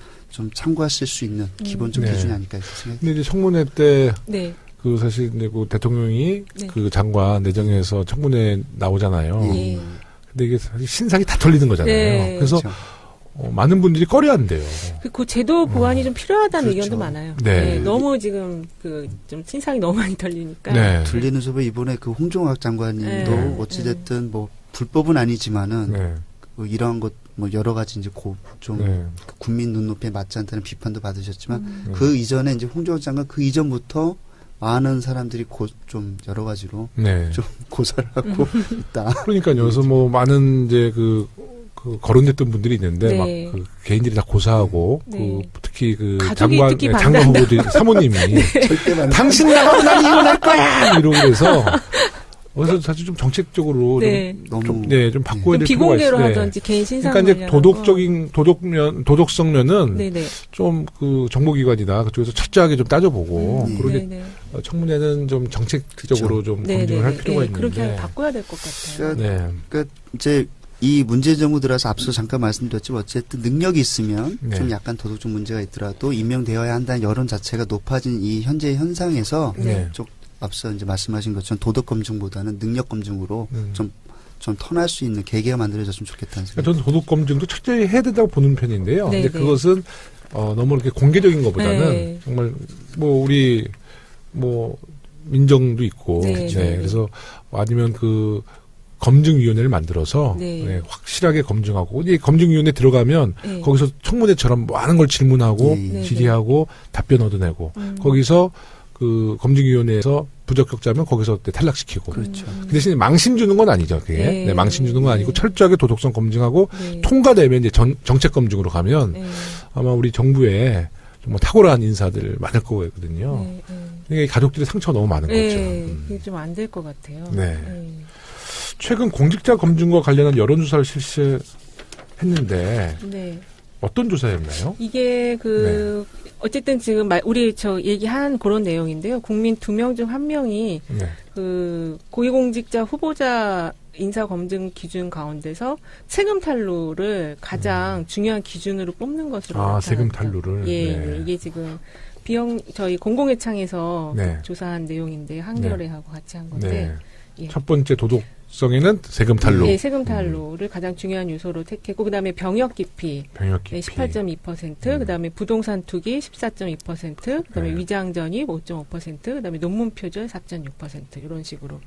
참고하실 수 있는 기본적 기준이 아닐까 생각합니다. 근데 이제 청문회 때 그 사실 이제 그 대통령이 그 장관 내정에서 청문회 나오잖아요. 근데 이게 사실 신상이 다 털리는 거잖아요. 그래서 그렇죠. 많은 분들이 꺼려한대요. 그 제도 보완이 좀 필요하다는 의견도 많아요. 너무 지금 그 좀 신상이 너무 많이 털리니까. 들리는 소리 이번에 그 홍종학 장관님도 어찌됐든 뭐 불법은 아니지만은 뭐 이러한 것 뭐 여러 가지 이제 좀 국민 눈높이에 맞지 않다는 비판도 받으셨지만 그 이전에 이제 홍종학 장관 그 이전부터 많은 사람들이 좀 여러 가지로 좀 고사를 하고 있다. 그러니까요. 그래서 뭐 많은 이제 그 거론됐던 분들이 있는데 막 그 개인들이 다 고사하고 그 특히 그 장관 후보들 사모님이 당신 나가면 난 이혼할 거야 이러고 그래서 그래서 사실 좀 정책적으로 좀 바꿔야 될 필요가 있어요. 비공개로 하든지 개인 신상 그러니까 이제 도덕성면은 좀 그 정보기관이나 그쪽에서 철저하게 좀 따져보고 그러게 청문회는 좀 정책적으로 좀 검증을 할 필요가 있는데 그렇게 바꿔야 될 것 같아요. 그러니까 이제 이 문재인 정부 들어서 앞서 잠깐 말씀드렸지만 어쨌든 능력이 있으면 좀 약간 도덕적 문제가 있더라도 임명되어야 한다는 여론 자체가 높아진 이 현재 현상에서 좀 앞서 이제 말씀하신 것처럼 도덕 검증보다는 능력 검증으로 좀 턴할 수 있는 계기가 만들어졌으면 좋겠다는 생각. 저는 도덕 검증도 철저히 해야 된다고 보는 편인데요. 근데 그것은 너무 이렇게 공개적인 것보다는 정말 뭐 우리 뭐 민정도 있고 그래서 아니면 그 검증위원회를 만들어서 확실하게 검증하고 이 검증위원회 들어가면 거기서 청문회처럼 많은 걸 질문하고 질의하고 답변 얻어내고 거기서 그 검증위원회에서 부적격자면 거기서 탈락시키고. 그 대신에 망신 주는 건 아니죠. 그게 망신 주는 건 아니고 철저하게 도덕성 검증하고 통과되면 이제 정책 검증으로 가면 아마 우리 정부에 정말 탁월한 인사들 많을 거거든요. 이게 가족들의 상처가 너무 많은 거죠. 그게 좀 안 될 것 같아요. 최근 공직자 검증과 관련한 여론조사를 실시했는데 어떤 조사였나요? 이게 어쨌든 지금 우리 얘기한 그런 내용인데요. 국민 2명 중 1명이 그 고위공직자 후보자 인사검증 기준 가운데서 세금 탄로를 가장 중요한 기준으로 뽑는 것으로 나타났다. 세금 탄로를. 이게 지금 저희 공공의창에서 조사한 내용인데 한겨레하고 같이 한 건데 첫 번째 도덕성에는 세금 탄로. 세금 탄로를 가장 중요한 요소로 택했고 그다음에 병역 기피 18.2%, 그다음에 부동산 투기 14.2%, 그다음에 위장 전입 5.5%, 그다음에 논문 표절 4.6% 이런 식으로.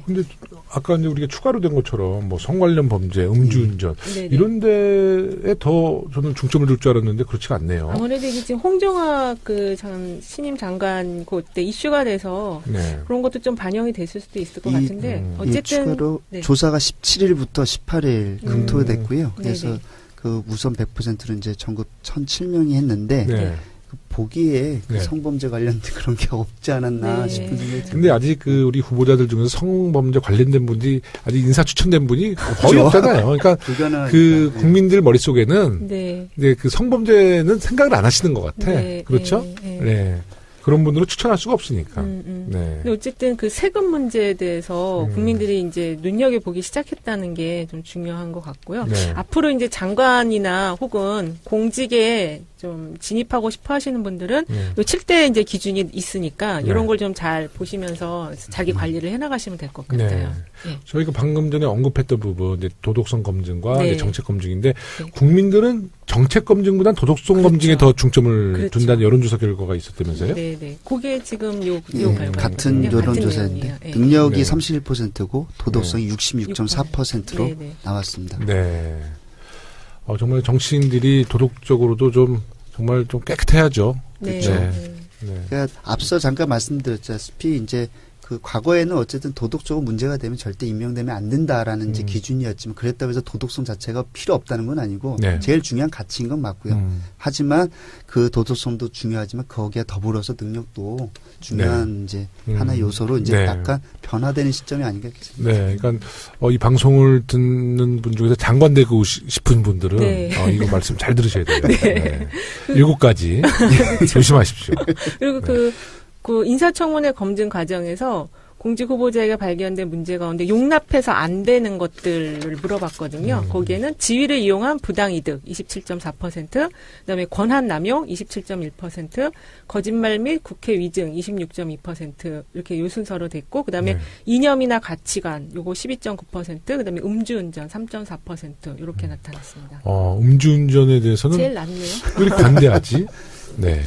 근데 아까 이제 우리가 추가로 된 것처럼 뭐 성 관련 범죄, 음주운전 이런 데에 더 저는 중점을 둘 줄 알았는데 그렇지가 않네요. 아무래도 이게 지금 홍종학 전 신임 장관 그때 이슈가 돼서 그런 것도 좀 반영이 됐을 수도 있을 것 같은데 어쨌든 추가로 조사가 17일부터 18일 검토됐고요. 그래서 그 우선 100%는 이제 전국 1,007명이 했는데 보기에 성범죄 관련된 그런 게 없지 않았나 싶은 생각이 듭니다. 근데 아직 그 우리 후보자들 중에서 성범죄 관련된 분이 아직 인사 추천된 분이 거의 없잖아요. 그러니까 그 국민들 머릿속에는 그 성범죄는 생각을 안 하시는 것 같아. 그렇죠? 그런 분들은 추천할 수가 없으니까. 네. 근데 어쨌든 그 세금 문제에 대해서 국민들이 이제 눈여겨보기 시작했다는 게 좀 중요한 것 같고요. 네. 앞으로 이제 장관이나 혹은 공직에 좀 진입하고 싶어 하시는 분들은 요 7대 이제 기준이 있으니까 이런 걸 좀 잘 보시면서 자기 관리를 해나가시면 될 것 같아요. 네. 저희가 방금 전에 언급했던 부분, 이제 도덕성 검증과 이제 정책 검증인데 국민들은 정책 검증보다는 도덕성 검증에 더 중점을 둔다는 여론조사 결과가 있었다면서요? 네. 그게 지금 요 결과 같은 여론조사인데 능력이 31%고 도덕성이 66.4%로 나왔습니다. 네. 정말 정치인들이 도덕적으로도 정말 좀 깨끗해야죠. 그렇죠. 그러니까 앞서 잠깐 말씀드렸다시피 이제 그 과거에는 어쨌든 도덕적으로 문제가 되면 절대 임명되면 안 된다라는 이제 기준이었지만 그랬다고 해서 도덕성 자체가 필요 없다는 건 아니고 제일 중요한 가치인 건 맞고요. 하지만 그 도덕성도 중요하지만 거기에 더불어서 능력도 중요한 이제 하나의 요소로 이제 약간 변화되는 시점이 아닌가 싶습니다. 네, 그러니까 이 방송을 듣는 분 중에서 장관 되고 싶은 분들은 이거 말씀 잘 들으셔야 돼요. 7가지 조심하십시오. 그리고 그 인사청문회 검증 과정에서 공직 후보자에게 발견된 문제 가운데 용납해서 안 되는 것들을 물어봤거든요. 거기에는 지위를 이용한 부당이득 27.4%, 그다음에 권한 남용 27.1%, 거짓말 및 국회 위증 26.2% 이렇게 요 순서로 됐고, 그다음에 이념이나 가치관 요거 12.9%, 그다음에 음주운전 3.4% 이렇게 나타났습니다. 음주운전에 대해서는 제일 낮네요. 왜 이렇게 반대하지? 네.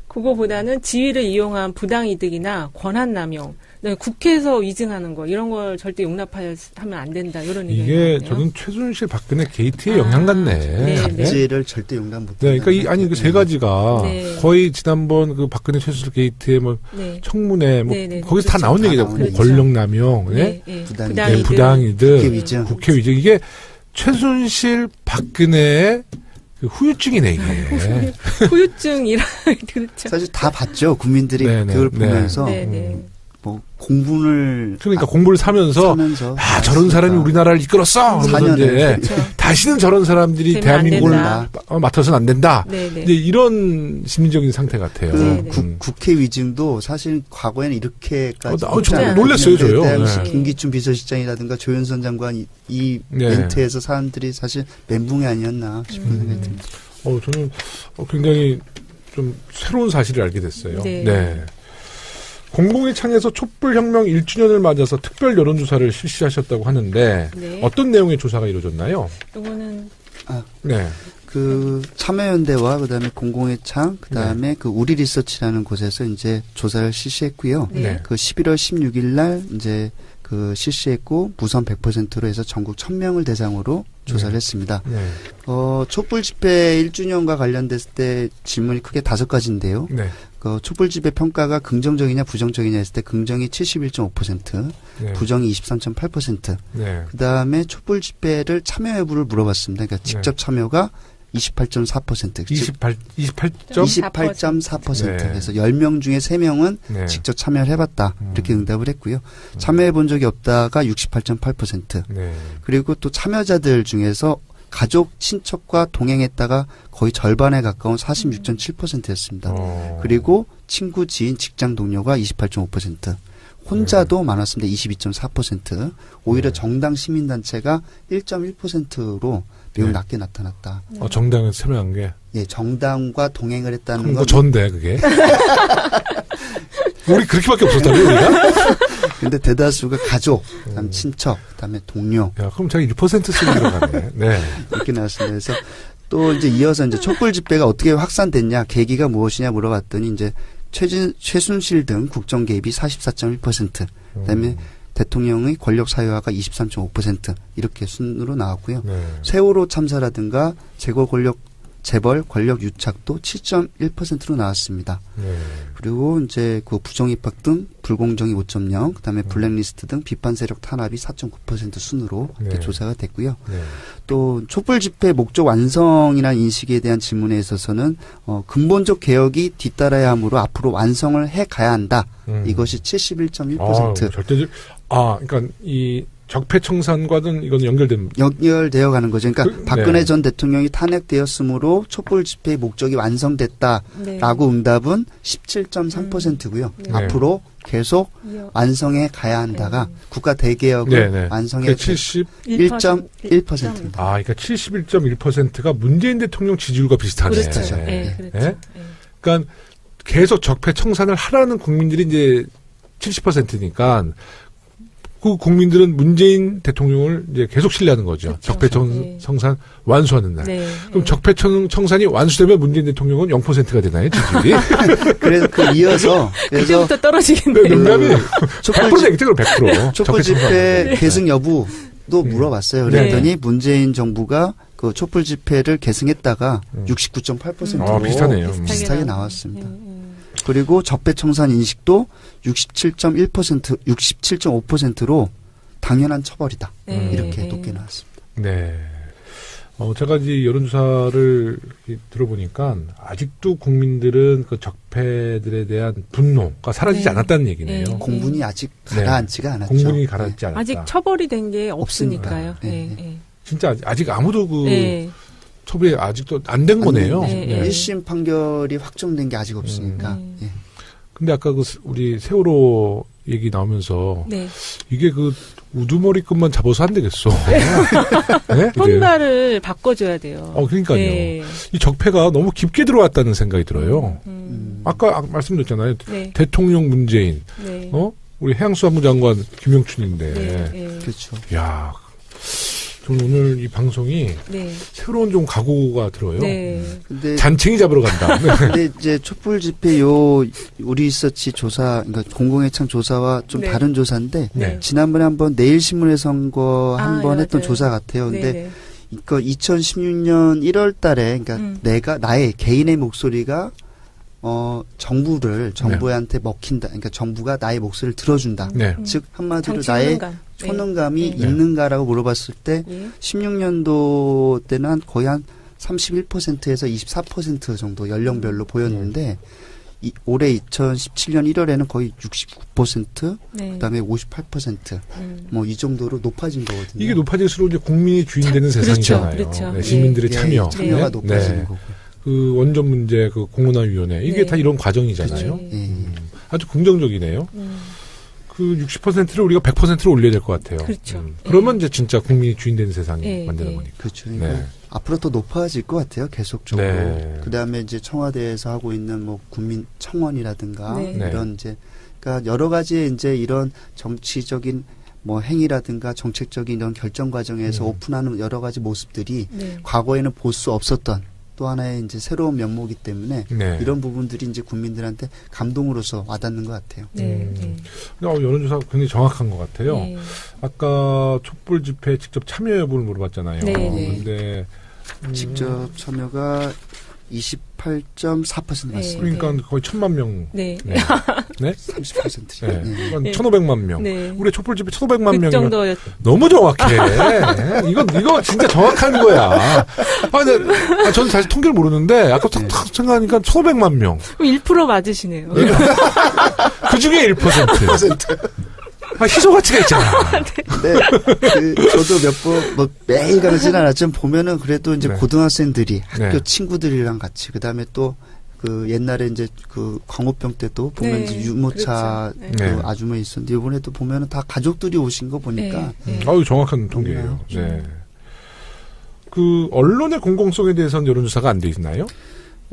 그거보다는 지위를 이용한 부당이득이나 권한남용, 국회에서 위증하는 거 이런 걸 절대 용납하면 안 된다 이런 이게 저는 최순실 박근혜 게이트의 영향 같네. 갑질을 절대 용납 못. 네, 그러니까 그 세 가지가 거의 지난번 그 박근혜 최순실 게이트의 청문회 거기서 다 나온 얘기죠. 권력남용, 부당이득, 국회 위증 이게 최순실 박근혜의 그 후유증이네, 이게. 후유증이라, 그렇죠. 사실 다 봤죠. 국민들이 그걸 보면서. 뭐, 공분을. 그러니까 공부를 사면서 저런 사람이 우리나라를 이끌었어! 4년을. 다시는 저런 사람들이 대한민국을 맡아서는 안 된다. 이제 이런 심리적인 상태 같아요. 국회 위증도 사실 과거에는 이렇게까지. 놀랐어요, 저요. 김기춘 비서실장이라든가 조윤선 장관 이 멘트에서 사람들이 사실 멘붕이 아니었나 싶은 생각이 듭니다. 저는 굉장히 좀 새로운 사실을 알게 됐어요. 네. 공공의 창에서 촛불혁명 1주년을 맞아서 특별 여론조사를 실시하셨다고 하는데 어떤 내용의 조사가 이루어졌나요? 이거는 그 참여연대와 그다음에 공공의 창 그다음에 그 우리 리서치라는 곳에서 이제 조사를 실시했고요. 그 11월 16일 날 이제 그 실시했고 무선 100%로 해서 전국 1000명을 대상으로 조사를 했습니다. 촛불 집회 1주년과 관련됐을 때 질문이 크게 5가지인데요. 그 촛불 집회 평가가 긍정적이냐 부정적이냐 했을 때 긍정이 71.5%, 부정이 23.8%. 그다음에 촛불 집회를 참여 여부를 물어봤습니다. 그러니까 직접 참여가 28.4%. 28.4%. 그래서 10명 중에 3명은 직접 참여를 해봤다. 이렇게 응답을 했고요. 참여해본 적이 없다가 68.8%. 그리고 또 참여자들 중에서 가족, 친척과 동행했다가 거의 절반에 가까운 46.7%였습니다. 그리고 친구, 지인, 직장 동료가 28.5%. 혼자도 많았습니다. 22.4%. 오히려 정당 시민단체가 1.1%로 매우 낮게 나타났다. 정당에 참여한 게? 예, 정당과 동행을 했다는 건. 전데, 그게? 우리 그렇게밖에 없었다고요, 우리가? 근데 대다수가 가족, 그다음 친척, 그다음에 동료. 야, 그럼 제가 1% 쓰고 들어가네. 네. 이렇게 나왔습니다. 그래서 또 이제 이어서 이제 촛불 집회가 어떻게 확산됐냐, 계기가 무엇이냐 물어봤더니 이제 최순실 등 국정 개입이 44.1%, 그다음에 대통령의 권력 사유화가 23.5% 이렇게 순으로 나왔고요. 세월호 참사라든가 재벌 권력 유착도 7.1%로 나왔습니다. 그리고 이제 그 부정 입학 등 불공정이 5.0, 그다음에 블랙리스트 등 비판 세력 탄압이 4.9% 순으로 이렇게 조사가 됐고요. 또 촛불 집회 목적 완성이라는 인식에 대한 질문에 있어서는 근본적 개혁이 뒤따라야 하므로 앞으로 완성을 해 가야 한다. 이것이 71.1%. 그러니까 이 적폐청산과는 이건 연결되어 가는 거죠. 그러니까 박근혜 전 대통령이 탄핵되었으므로 촛불 집회의 목적이 완성됐다라고 응답은 17.3%고요. 앞으로 계속 완성해 가야 한다가 국가 대개혁을 완성해 71.1%. 그러니까 71.1%가 문재인 대통령 지지율과 비슷하네. 그렇죠. 그렇죠. 그러니까 계속 적폐청산을 하라는 국민들이 이제 70%니까 그 국민들은 문재인 대통령을 이제 계속 신뢰하는 거죠. 그렇죠. 적폐청산 완수하는 날. 그럼 적폐청산이 완수되면 문재인 대통령은 0%가 되나요, 지지율이? 그래서 이어서 그때부터 떨어지겠네요. 농담이 100% 되겠죠, 그럼 100%. 촛불 집회 계승 여부도 물어봤어요. 그랬더니 문재인 정부가 그 촛불 집회를 계승했다가 69.8%로 비슷하네요. 비슷하게 나왔습니다. 그리고 적폐청산 인식도 67.1%, 67.5%로 당연한 처벌이다. 이렇게 높게 나왔습니다. 네. 제가 이제 여론조사를 들어보니까 아직도 국민들은 그 적폐들에 대한 분노가 사라지지 않았다는 얘기네요. 공분이 아직 가라앉지가 않았죠. 공분이 가라앉지 않았다. 아직 처벌이 된 게 없으니까요. 진짜 아직 아무도 처벌이 아직도 안 된 거네요. 1심 판결이 확정된 게 아직 없으니까. 근데 아까 우리 세월호 얘기 나오면서 이게 그 우두머리끝만 잡아서 안 되겠어. 혼발을 바꿔줘야 돼요. 그러니까요. 이 적폐가 너무 깊게 들어왔다는 생각이 들어요. 아까 말씀드렸잖아요. 대통령 문재인, 우리 해양수산부 장관 김영춘인데. 그렇죠. 야. 저는 오늘 이 방송이 새로운 좀 각오가 들어요. 근데 잔챙이 잡으러 간다. 근데 이제 촛불 집회 우리 리서치 조사, 그러니까 공공해창 조사와 좀 다른 조사인데 지난번에 한번 내일신문의 선거 한번 했던 조사 같아요. 근데 이거 2016년 1월달에 그러니까 나의 개인의 목소리가 정부한테 먹힌다. 그러니까 정부가 나의 목소리를 들어준다. 즉 한마디로 나의 초능감이 있는가라고 물어봤을 때 16년도 때는 거의 한 31%에서 24% 정도 연령별로 보였는데 올해 2017년 1월에는 거의 69%, 그다음에 58%, 뭐 이 정도로 높아진 거거든요. 이게 높아질수록 이제 국민이 주인되는 세상이잖아요. 그렇죠. 시민들의 참여가 높아지는 거고. 그 원전 문제, 그 공론화위원회 이게 다 이런 과정이잖아요. 아주 긍정적이네요. 그 60%를 우리가 100%로 올려야 될 것 같아요. 그렇죠. 그러면 이제 진짜 국민이 주인되는 세상이 만드는 거니까. 그렇죠. 그러니까 앞으로 더 높아질 것 같아요. 계속적으로. 그다음에 이제 청와대에서 하고 있는 뭐 국민 청원이라든가 이런 이제 그러니까 여러 가지 이제 이런 정치적인 뭐 행위라든가 정책적인 이런 결정 과정에서 오픈하는 여러 가지 모습들이 과거에는 볼 수 없었던 또 하나의 이제 새로운 면모이기 때문에 이런 부분들이 이제 국민들한테 감동으로서 와닿는 것 같아요. 여론조사 굉장히 정확한 것 같아요. 아까 촛불 집회 직접 참여 여부를 물어봤잖아요. 그런데 직접 참여가 28.4% 맞습니다. 그러니까 거의 1,000만 명. 30%죠. 1,500만 명. 우리 촛불 집회 1,500만 명. 정도였... 너무 정확해. 이거 진짜 정확한 거야. 저는 사실 통계를 모르는데 아까 딱 생각하니까 1,500만 명. 1% 맞으시네요. 그 중에 1%. 희소 가치가 있잖아. 저도 몇 번, 매일 가지는 않았지만 보면은 그래도 이제 고등학생들이 학교 친구들이랑 같이, 그 다음에 또 그 옛날에 이제 그 광우병 때도 보면 이제 유모차 그 아주머니 있었는데 이번에도 보면은 다 가족들이 오신 거 보니까. 아유, 정확한 통계예요. 그 언론의 공공성에 대해서는 여론조사가 안 돼 있나요?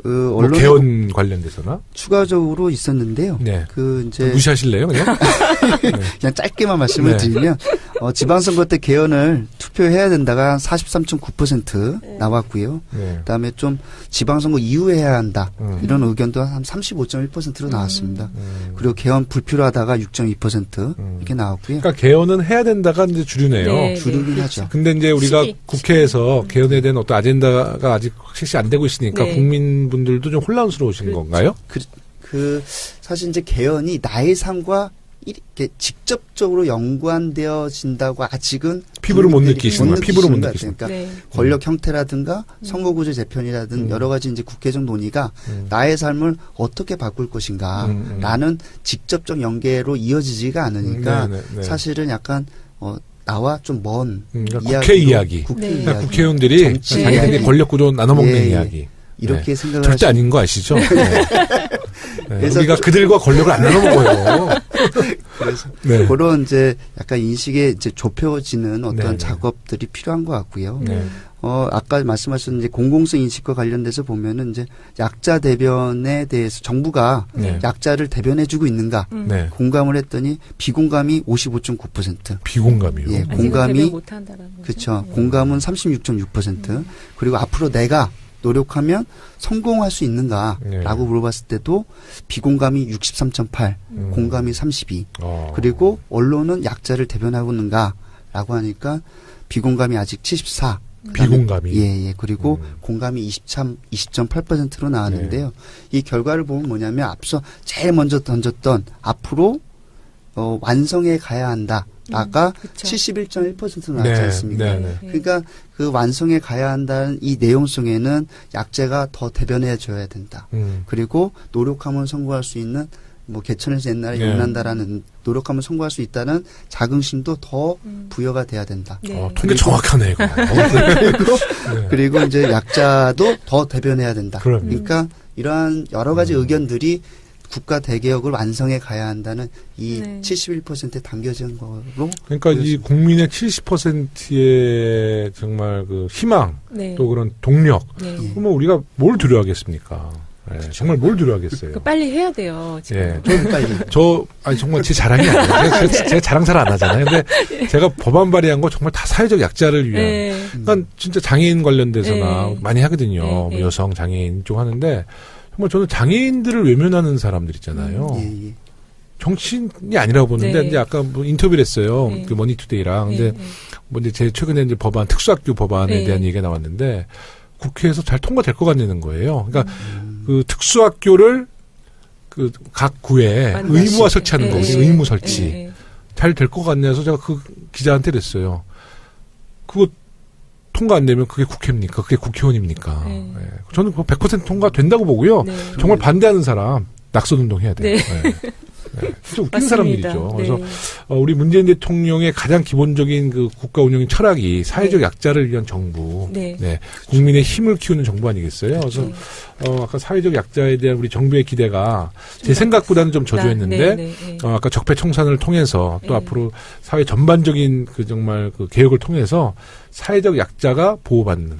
언론 개헌 관련돼서나 추가적으로 있었는데요. 그 이제 무시하실래요, 그냥? 그냥 짧게만 말씀을 드리면 지방선거 때 개헌을 투표해야 된다가 한 43.9% 나왔고요. 그다음에 좀 지방선거 이후에 해야 한다 이런 의견도 한 35.1%로 나왔습니다. 그리고 개헌 불필요하다가 6.2% 이렇게 나왔고요. 그러니까 개헌은 해야 된다가 이제 주류네요. 주류긴 하죠. 근데 이제 우리가 국회에서 개헌에 대한 어떤 아젠다가 아직 실시 안 되고 있으니까 국민분들도 좀 혼란스러우신 건가요? 사실 이제 개헌이 나의 삶과 이렇게 직접적으로 연관되어진다고 아직은 피부로 못 느끼시는 거예요. 피부로 못 느끼시는 그러니까 권력 형태라든가 선거구조 재편이라든 여러 가지 이제 국회적 논의가 나의 삶을 어떻게 바꿀 것인가 라는 직접적 연계로 이어지지가 않으니까 사실은 약간 나와 좀 먼 그러니까 국회 이야기. 그러니까 국회의원들이 자기들끼리 권력구조 나눠먹는 이야기. 이렇게 생각을 절대 아닌 거 아시죠? 그래서 우리가 그들과 권력을 안 나눠먹어요. 그래서 그런 이제 약간 인식에 이제 좁혀지는 어떤 작업들이 필요한 것 같고요. 아까 말씀하신 이제 공공성 인식과 관련돼서 보면은 이제 약자 대변에 대해서 정부가 약자를 대변해주고 있는가 공감을 했더니 비공감이 55.9%. 비공감이요? 예, 공감이 그렇죠. 공감은 36.6%. 그리고 앞으로 내가 노력하면 성공할 수 있는가라고 물어봤을 때도 비공감이 63.8, 공감이 32. 그리고 언론은 약자를 대변하고 있는가라고 하니까 비공감이 아직 74. 비공감이. 예. 그리고 공감이 20.8%로 나왔는데요. 이 결과를 보면 뭐냐면 앞서 제일 먼저 던졌던 앞으로 완성해 가야 한다. 아까 71.1% 나왔지 않습니까? 그러니까 그 완성해 가야 한다는 이 내용 속에는 약자가 더 대변해 줘야 된다. 그리고 노력하면 성공할 수 있는 뭐 개천에서 옛날에 용난다라는 노력하면 성공할 수 있다는 자긍심도 더 부여가 돼야 된다. 통계 정확하네 이거. 그리고 이제 약자도 더 대변해야 된다. 그러니까 이러한 여러 가지 의견들이 국가 대개혁을 완성해 가야 한다는 이 71%에 담겨진 거로. 그러니까 이 국민의 70%의 정말 그 희망 또 그런 동력. 그러면 우리가 뭘 두려워하겠습니까? 정말 뭘 두려워하겠어요? 빨리 해야 돼요. 지금. 빨리. 아니 정말 제 자랑이 아니에요. 제가 자랑 잘 안 하잖아요. 근데 제가 법안 발의한 거 정말 다 사회적 약자를 위한. 난 진짜 장애인 관련돼서나 많이 하거든요. 뭐 여성 장애인 쪽 하는데. 정말 저는 장애인들을 외면하는 사람들 있잖아요. 정치인이 아니라고 보는데 이제 아까 뭐 인터뷰를 했어요. 그 머니투데이랑. 근데 뭐 이제 제 최근에 이제 법안 특수학교 법안에 대한 얘기가 나왔는데 국회에서 잘 통과될 것 같냐는 거예요. 그러니까 그 특수학교를 그 각 구에 의무화 설치하는 거거든요. 의무 설치. 잘 될 것 같냐 해서 제가 그 기자한테 그랬어요. 그거 통과 안 되면 그게 국회입니까? 그게 국회의원입니까? 저는 100% 통과된다고 보고요. 정말 반대하는 사람 낙선운동 해야 돼요. 진짜 웃긴 사람들이죠. 그래서 우리 문재인 대통령의 가장 기본적인 그 국가 운영의 철학이 사회적 약자를 위한 정부, 국민의 힘을 키우는 정부 아니겠어요? 그래서 아까 사회적 약자에 대한 우리 정부의 기대가 제 생각보다는 좀 저조했는데 아까 적폐청산을 통해서 또 앞으로 사회 전반적인 그 정말 그 개혁을 통해서 사회적 약자가 보호받는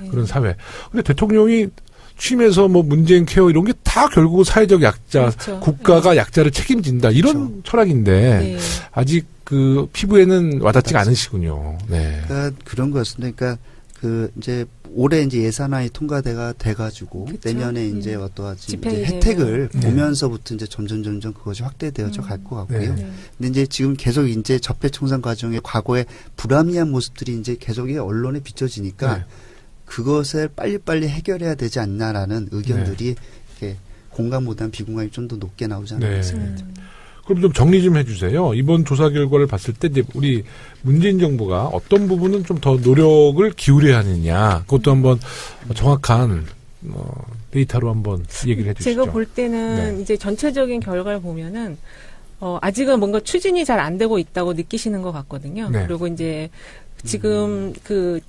그런 사회. 근데 대통령이 취임해서 뭐 문재인 케어 이런 게 다 결국 사회적 약자, 국가가 약자를 책임진다 이런 철학인데 아직 그 피부에는 와닿지가 않으시군요. 그러니까 그런 것 같습니다. 그러니까 그 이제 올해 이제 예산안이 통과돼가 돼가지고 내년에 이제 어떠하지 이제 혜택을 보면서부터 이제 점점 그것이 확대되어져 갈 것 같고요. 근데 이제 지금 계속 이제 적폐청산 과정에 과거에 불합리한 모습들이 이제 계속 언론에 비춰지니까. 그것을 빨리빨리 해결해야 되지 않나라는 의견들이 이렇게 공감보다는 비공감이 좀 더 높게 나오지 않았습니다. 그럼 좀 정리 좀 해주세요. 이번 조사 결과를 봤을 때 이제 우리 문재인 정부가 어떤 부분은 좀 더 노력을 기울여야 하느냐 그것도 한번 정확한 데이터로 한번 얘기를 해주시죠. 제가 볼 때는 이제 전체적인 결과를 보면은 아직은 뭔가 추진이 잘 안 되고 있다고 느끼시는 것 같거든요. 그리고 이제 지금 그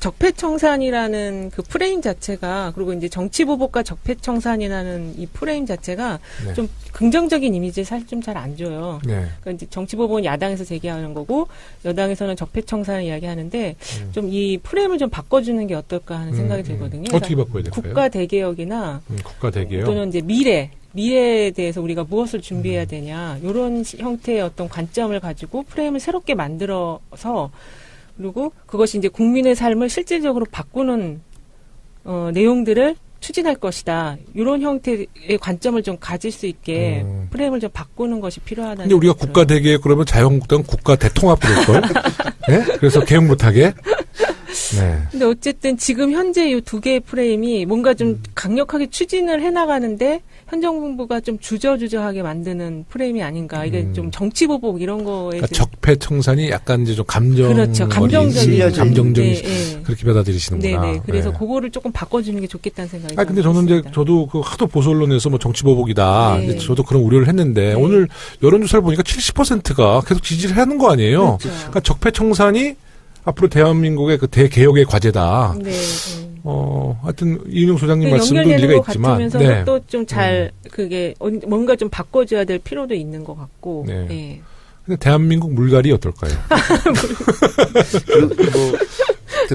적폐청산이라는 그 프레임 자체가 그리고 이제 정치보복과 적폐청산이라는 이 프레임 자체가 좀 긍정적인 이미지를 사실 좀 잘 안 줘요. 그러니까 이제 정치보복은 야당에서 제기하는 거고 여당에서는 적폐청산을 이야기하는데 좀 이 프레임을 좀 바꿔주는 게 어떨까 하는 생각이 들거든요. 어떻게 바꿔야 될까요? 국가 대개혁이나 국가 대개혁 또는 이제 미래에 대해서 우리가 무엇을 준비해야 되냐 이런 형태의 어떤 관점을 가지고 프레임을 새롭게 만들어서 그리고 그것이 이제 국민의 삶을 실질적으로 바꾸는 내용들을 추진할 것이다. 이런 형태의 관점을 좀 가질 수 있게 프레임을 좀 바꾸는 것이 필요하다는. 근데 우리가 국가 대개혁 그러면 자유한국당은 국가 대통합 그럴걸? 네? 그래서 개혁 못하게. 네. 근데 어쨌든 지금 현재 이 두 개의 프레임이 뭔가 좀 강력하게 추진을 해나가는데 현 정부가 좀 주저주저하게 만드는 프레임이 아닌가. 이게 좀 정치보복 이런 거에. 그러니까 적폐청산이 약간 이제 좀 그렇죠. 감정적인 그렇게 받아들이시는구나. 네네. 그래서 그거를 조금 바꿔주는 게 좋겠다는 생각이. 근데 저는 이제 저도 그 하도 보수 언론에서 뭐 정치보복이다. 네. 저도 그런 우려를 했는데 오늘 여론조사를 보니까 70%가 계속 지지를 하는 거 아니에요. 그렇죠. 그러니까 적폐청산이 앞으로 대한민국의 그 대개혁의 과제다. 네. 하여튼 이인용 소장님 말씀도 일리가 있지만, 네. 또 좀 잘 그게 뭔가 좀 바꿔줘야 될 필요도 있는 것 같고. 네. 네. 근데 대한민국 물갈이 어떨까요?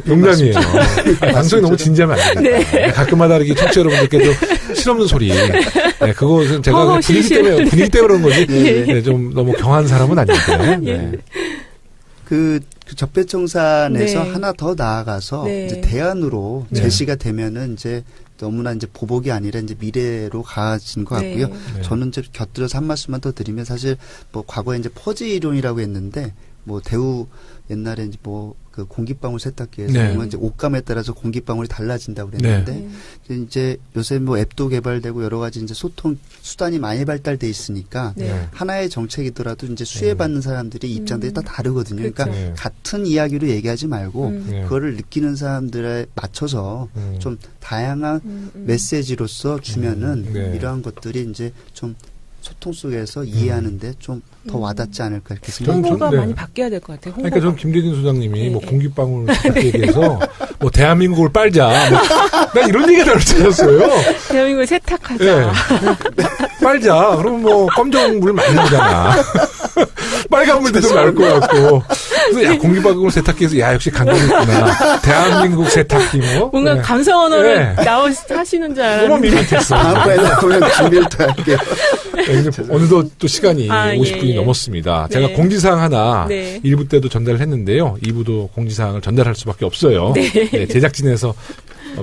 농담이에요. 방송이 너무 진지하면 안 되겠다. 네. 가끔마다 이렇게 청취자 여러분들께도 실없는 소리. 네, 그것은 제가 분위기 때문에 그런 거지. 네, 좀 너무 경한 사람은 아닌데. 네. 그 적폐청산에서 네. 하나 더 나아가서 네. 이제 대안으로 네. 제시가 되면은 이제 너무나 이제 보복이 아니라 이제 미래로 가진 것 같고요. 네. 저는 이제 곁들여서 한 말씀만 더 드리면 사실 뭐 과거에 이제 퍼지 이론이라고 했는데 뭐 대우 옛날에 이제 뭐 그 공기방울 세탁기에서 네. 보면 이제 옷감에 따라서 공기방울이 달라진다고 그랬는데 이제 요새 뭐 앱도 개발되고 여러 가지 이제 소통 수단이 많이 발달돼 있으니까 하나의 정책이더라도 이제 수혜받는 사람들이 입장들이 다 다르거든요. 그렇죠. 그러니까 같은 이야기로 얘기하지 말고 그거를 느끼는 사람들에 맞춰서 좀 다양한 메시지로서 주면은 이러한 것들이 이제 좀 소통 속에서 이해하는데 좀 더 와닿지 않을까 이렇게 생각합니다. 홍보가 많이 바뀌어야 될 것 같아요. 홍보가. 그러니까 전 김대진 소장님이 뭐 공기방울 세탁기에서 뭐 대한민국을 빨자. 난 이런 얘기가 나올 줄 알았어요. 대한민국을 세탁하자. 네. 빨자. 그러면 뭐 검정 물 많이 나오잖아. 빨간 물 대도 나올 것 같고. 그래서 야 공기방울 세탁기에서 야 역시 감동이 있구나. 대한민국 세탁기 뭐. 뭔가 감성 언어를 하시는 줄 알았는데. 너무 밋밋했어. 다음번에 나오면 준비를 더 할게요. 네, 어느덧 또 시간이 50분이 넘었습니다. 네. 제가 공지사항 하나 네. 1부 때도 전달을 했는데요. 2부도 공지사항을 전달할 수밖에 없어요. 네, 제작진에서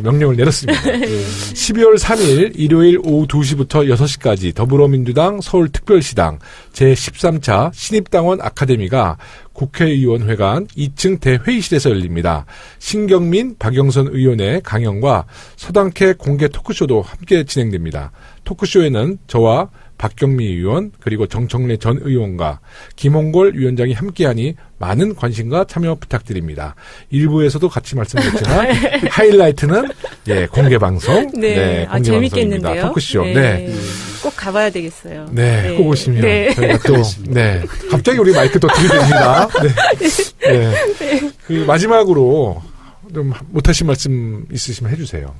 명령을 내렸습니다. 12월 3일 일요일 오후 2시부터 6시까지 더불어민주당 서울특별시당 제13차 신입당원 아카데미가 국회의원회관 2층 대회의실에서 열립니다. 신경민, 박영선 의원의 강연과 서당캐 공개 토크쇼도 함께 진행됩니다. 토크쇼에는 저와 박경미 의원 그리고 정청래 전 의원과 김홍걸 위원장이 함께하니 많은 관심과 참여 부탁드립니다. 일부에서도 같이 말씀드렸지만 하이라이트는 공개 방송, 공개 재밌겠는데요. 토크쇼, 꼭 가봐야 되겠어요. 꼭 오시면 저희가 또 갑자기 우리 마이크 또 들이댑니다. 그 마지막으로 좀 못하신 말씀 있으시면 해주세요.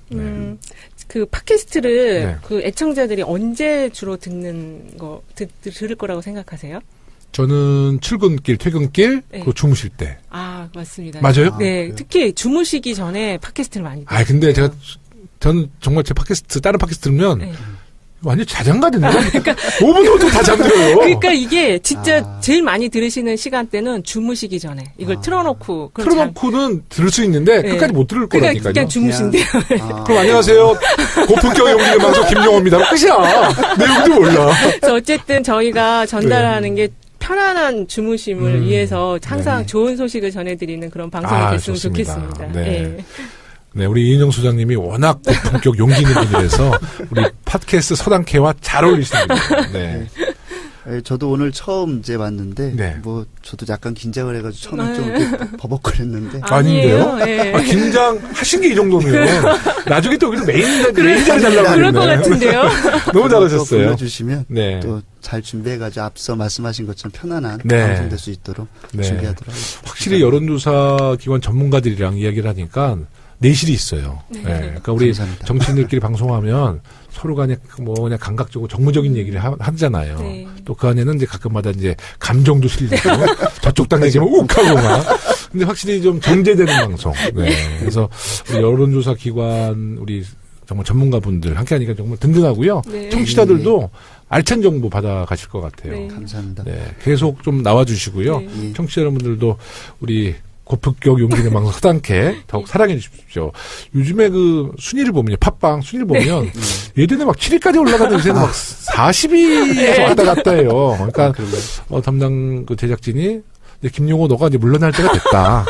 그 팟캐스트를 그 애청자들이 언제 주로 들을 거라고 생각하세요? 저는 출근길, 퇴근길, 그리고 주무실 때. 아, 맞습니다. 맞아요? 네, 특히 주무시기 전에 팟캐스트를 많이 들어요. 근데 저는 정말 제 팟캐스트, 다른 팟캐스트 들으면 완전 자장가든요. 그러니까 5분 다 잠들어요. 그러니까 이게 진짜 제일 많이 들으시는 시간대는 주무시기 전에 이걸 틀어놓고. 틀어놓고는 들을 수 있는데 끝까지 못 들을 거라니까요. 그냥 주무신대요. 그럼 안녕하세요. 고품격 용기는 방송 김용호입니다. 끝이야. 내용도 몰라. 그래서 어쨌든 저희가 전달하는 게 편안한 주무심을 위해서 항상 좋은 소식을 전해드리는 그런 방송이 됐으면 좋겠습니다. 네, 우리 이인영 소장님이 워낙 고품격 용기 있는 분이라서 우리 팟캐스트 서당캐와 잘 어울리십니다. 네. 저도 오늘 처음 이제 왔는데 뭐 저도 약간 긴장을 해가지고 처음에 좀 이렇게 버벅거렸는데 아닌데요? 긴장하신 게 이 정도면 나중에 또 여기서 메인 자리 달라고 그럴 것 같은데요? 너무 잘하셨어요. 불러주시면 또 잘 준비해가지고 앞서 말씀하신 것처럼 편안한 방송될 수 있도록 준비하도록 하겠습니다. 확실히 여론조사 기관 전문가들이랑 이야기를 하니까 내실이 있어요. 그러니까 우리 감사합니다. 정치인들끼리 방송하면 서로 간에 그냥 감각적으로 정무적인 얘기를 하잖아요. 또 그 안에는 이제 가끔마다 이제 감정도 실리고 저쪽 당 얘기하면 욱하고 막. 근데 확실히 좀 정제되는 방송. 그래서 우리 여론조사 기관 우리 정말 전문가분들 함께하니까 정말 든든하고요. 청취자들도 알찬 정보 받아가실 것 같아요. 감사합니다. 계속 좀 나와주시고요. 청취자 여러분들도 우리 고품격 용기는 방송 서당캐 더욱 사랑해 주십시오. 요즘에 그 순위를 보면요. 팟빵 순위를 보면 예전에 막 7위까지 올라가던 요새는 막 40위에서 왔다 갔다 해요. 그러니까 담당 그 제작진이 김용호 너가 이제 물러날 때가 됐다.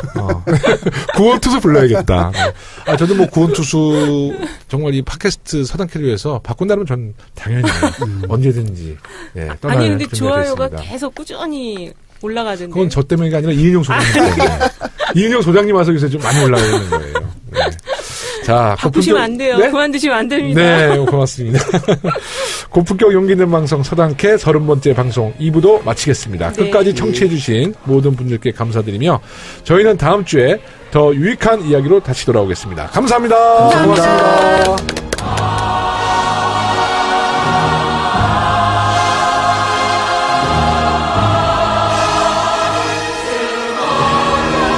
구원투수 불러야겠다. 저도 뭐 구원투수 정말 이 팟캐스트 서당 캐리어에서 바꾼다면 전 당연히 언제든지 떠날 아니 근데 준비가 좋아요가 됐습니다. 계속 꾸준히 올라가던데. 그건 저 때문이가 아니라 이은영 소장님 때문에. 이은영 소장님 와서 요새 좀 많이 올라가 있는 거예요. 네. 자, 바꾸시면 안 돼요. 네? 그만두시면 안 됩니다. 네, 고맙습니다. 고품격 용기 있는 방송 서당캐 30번째 방송 2부도 마치겠습니다. 네. 끝까지 청취해주신 모든 분들께 감사드리며 저희는 다음 주에 더 유익한 이야기로 다시 돌아오겠습니다. 감사합니다. 감사합니다. 고맙습니다.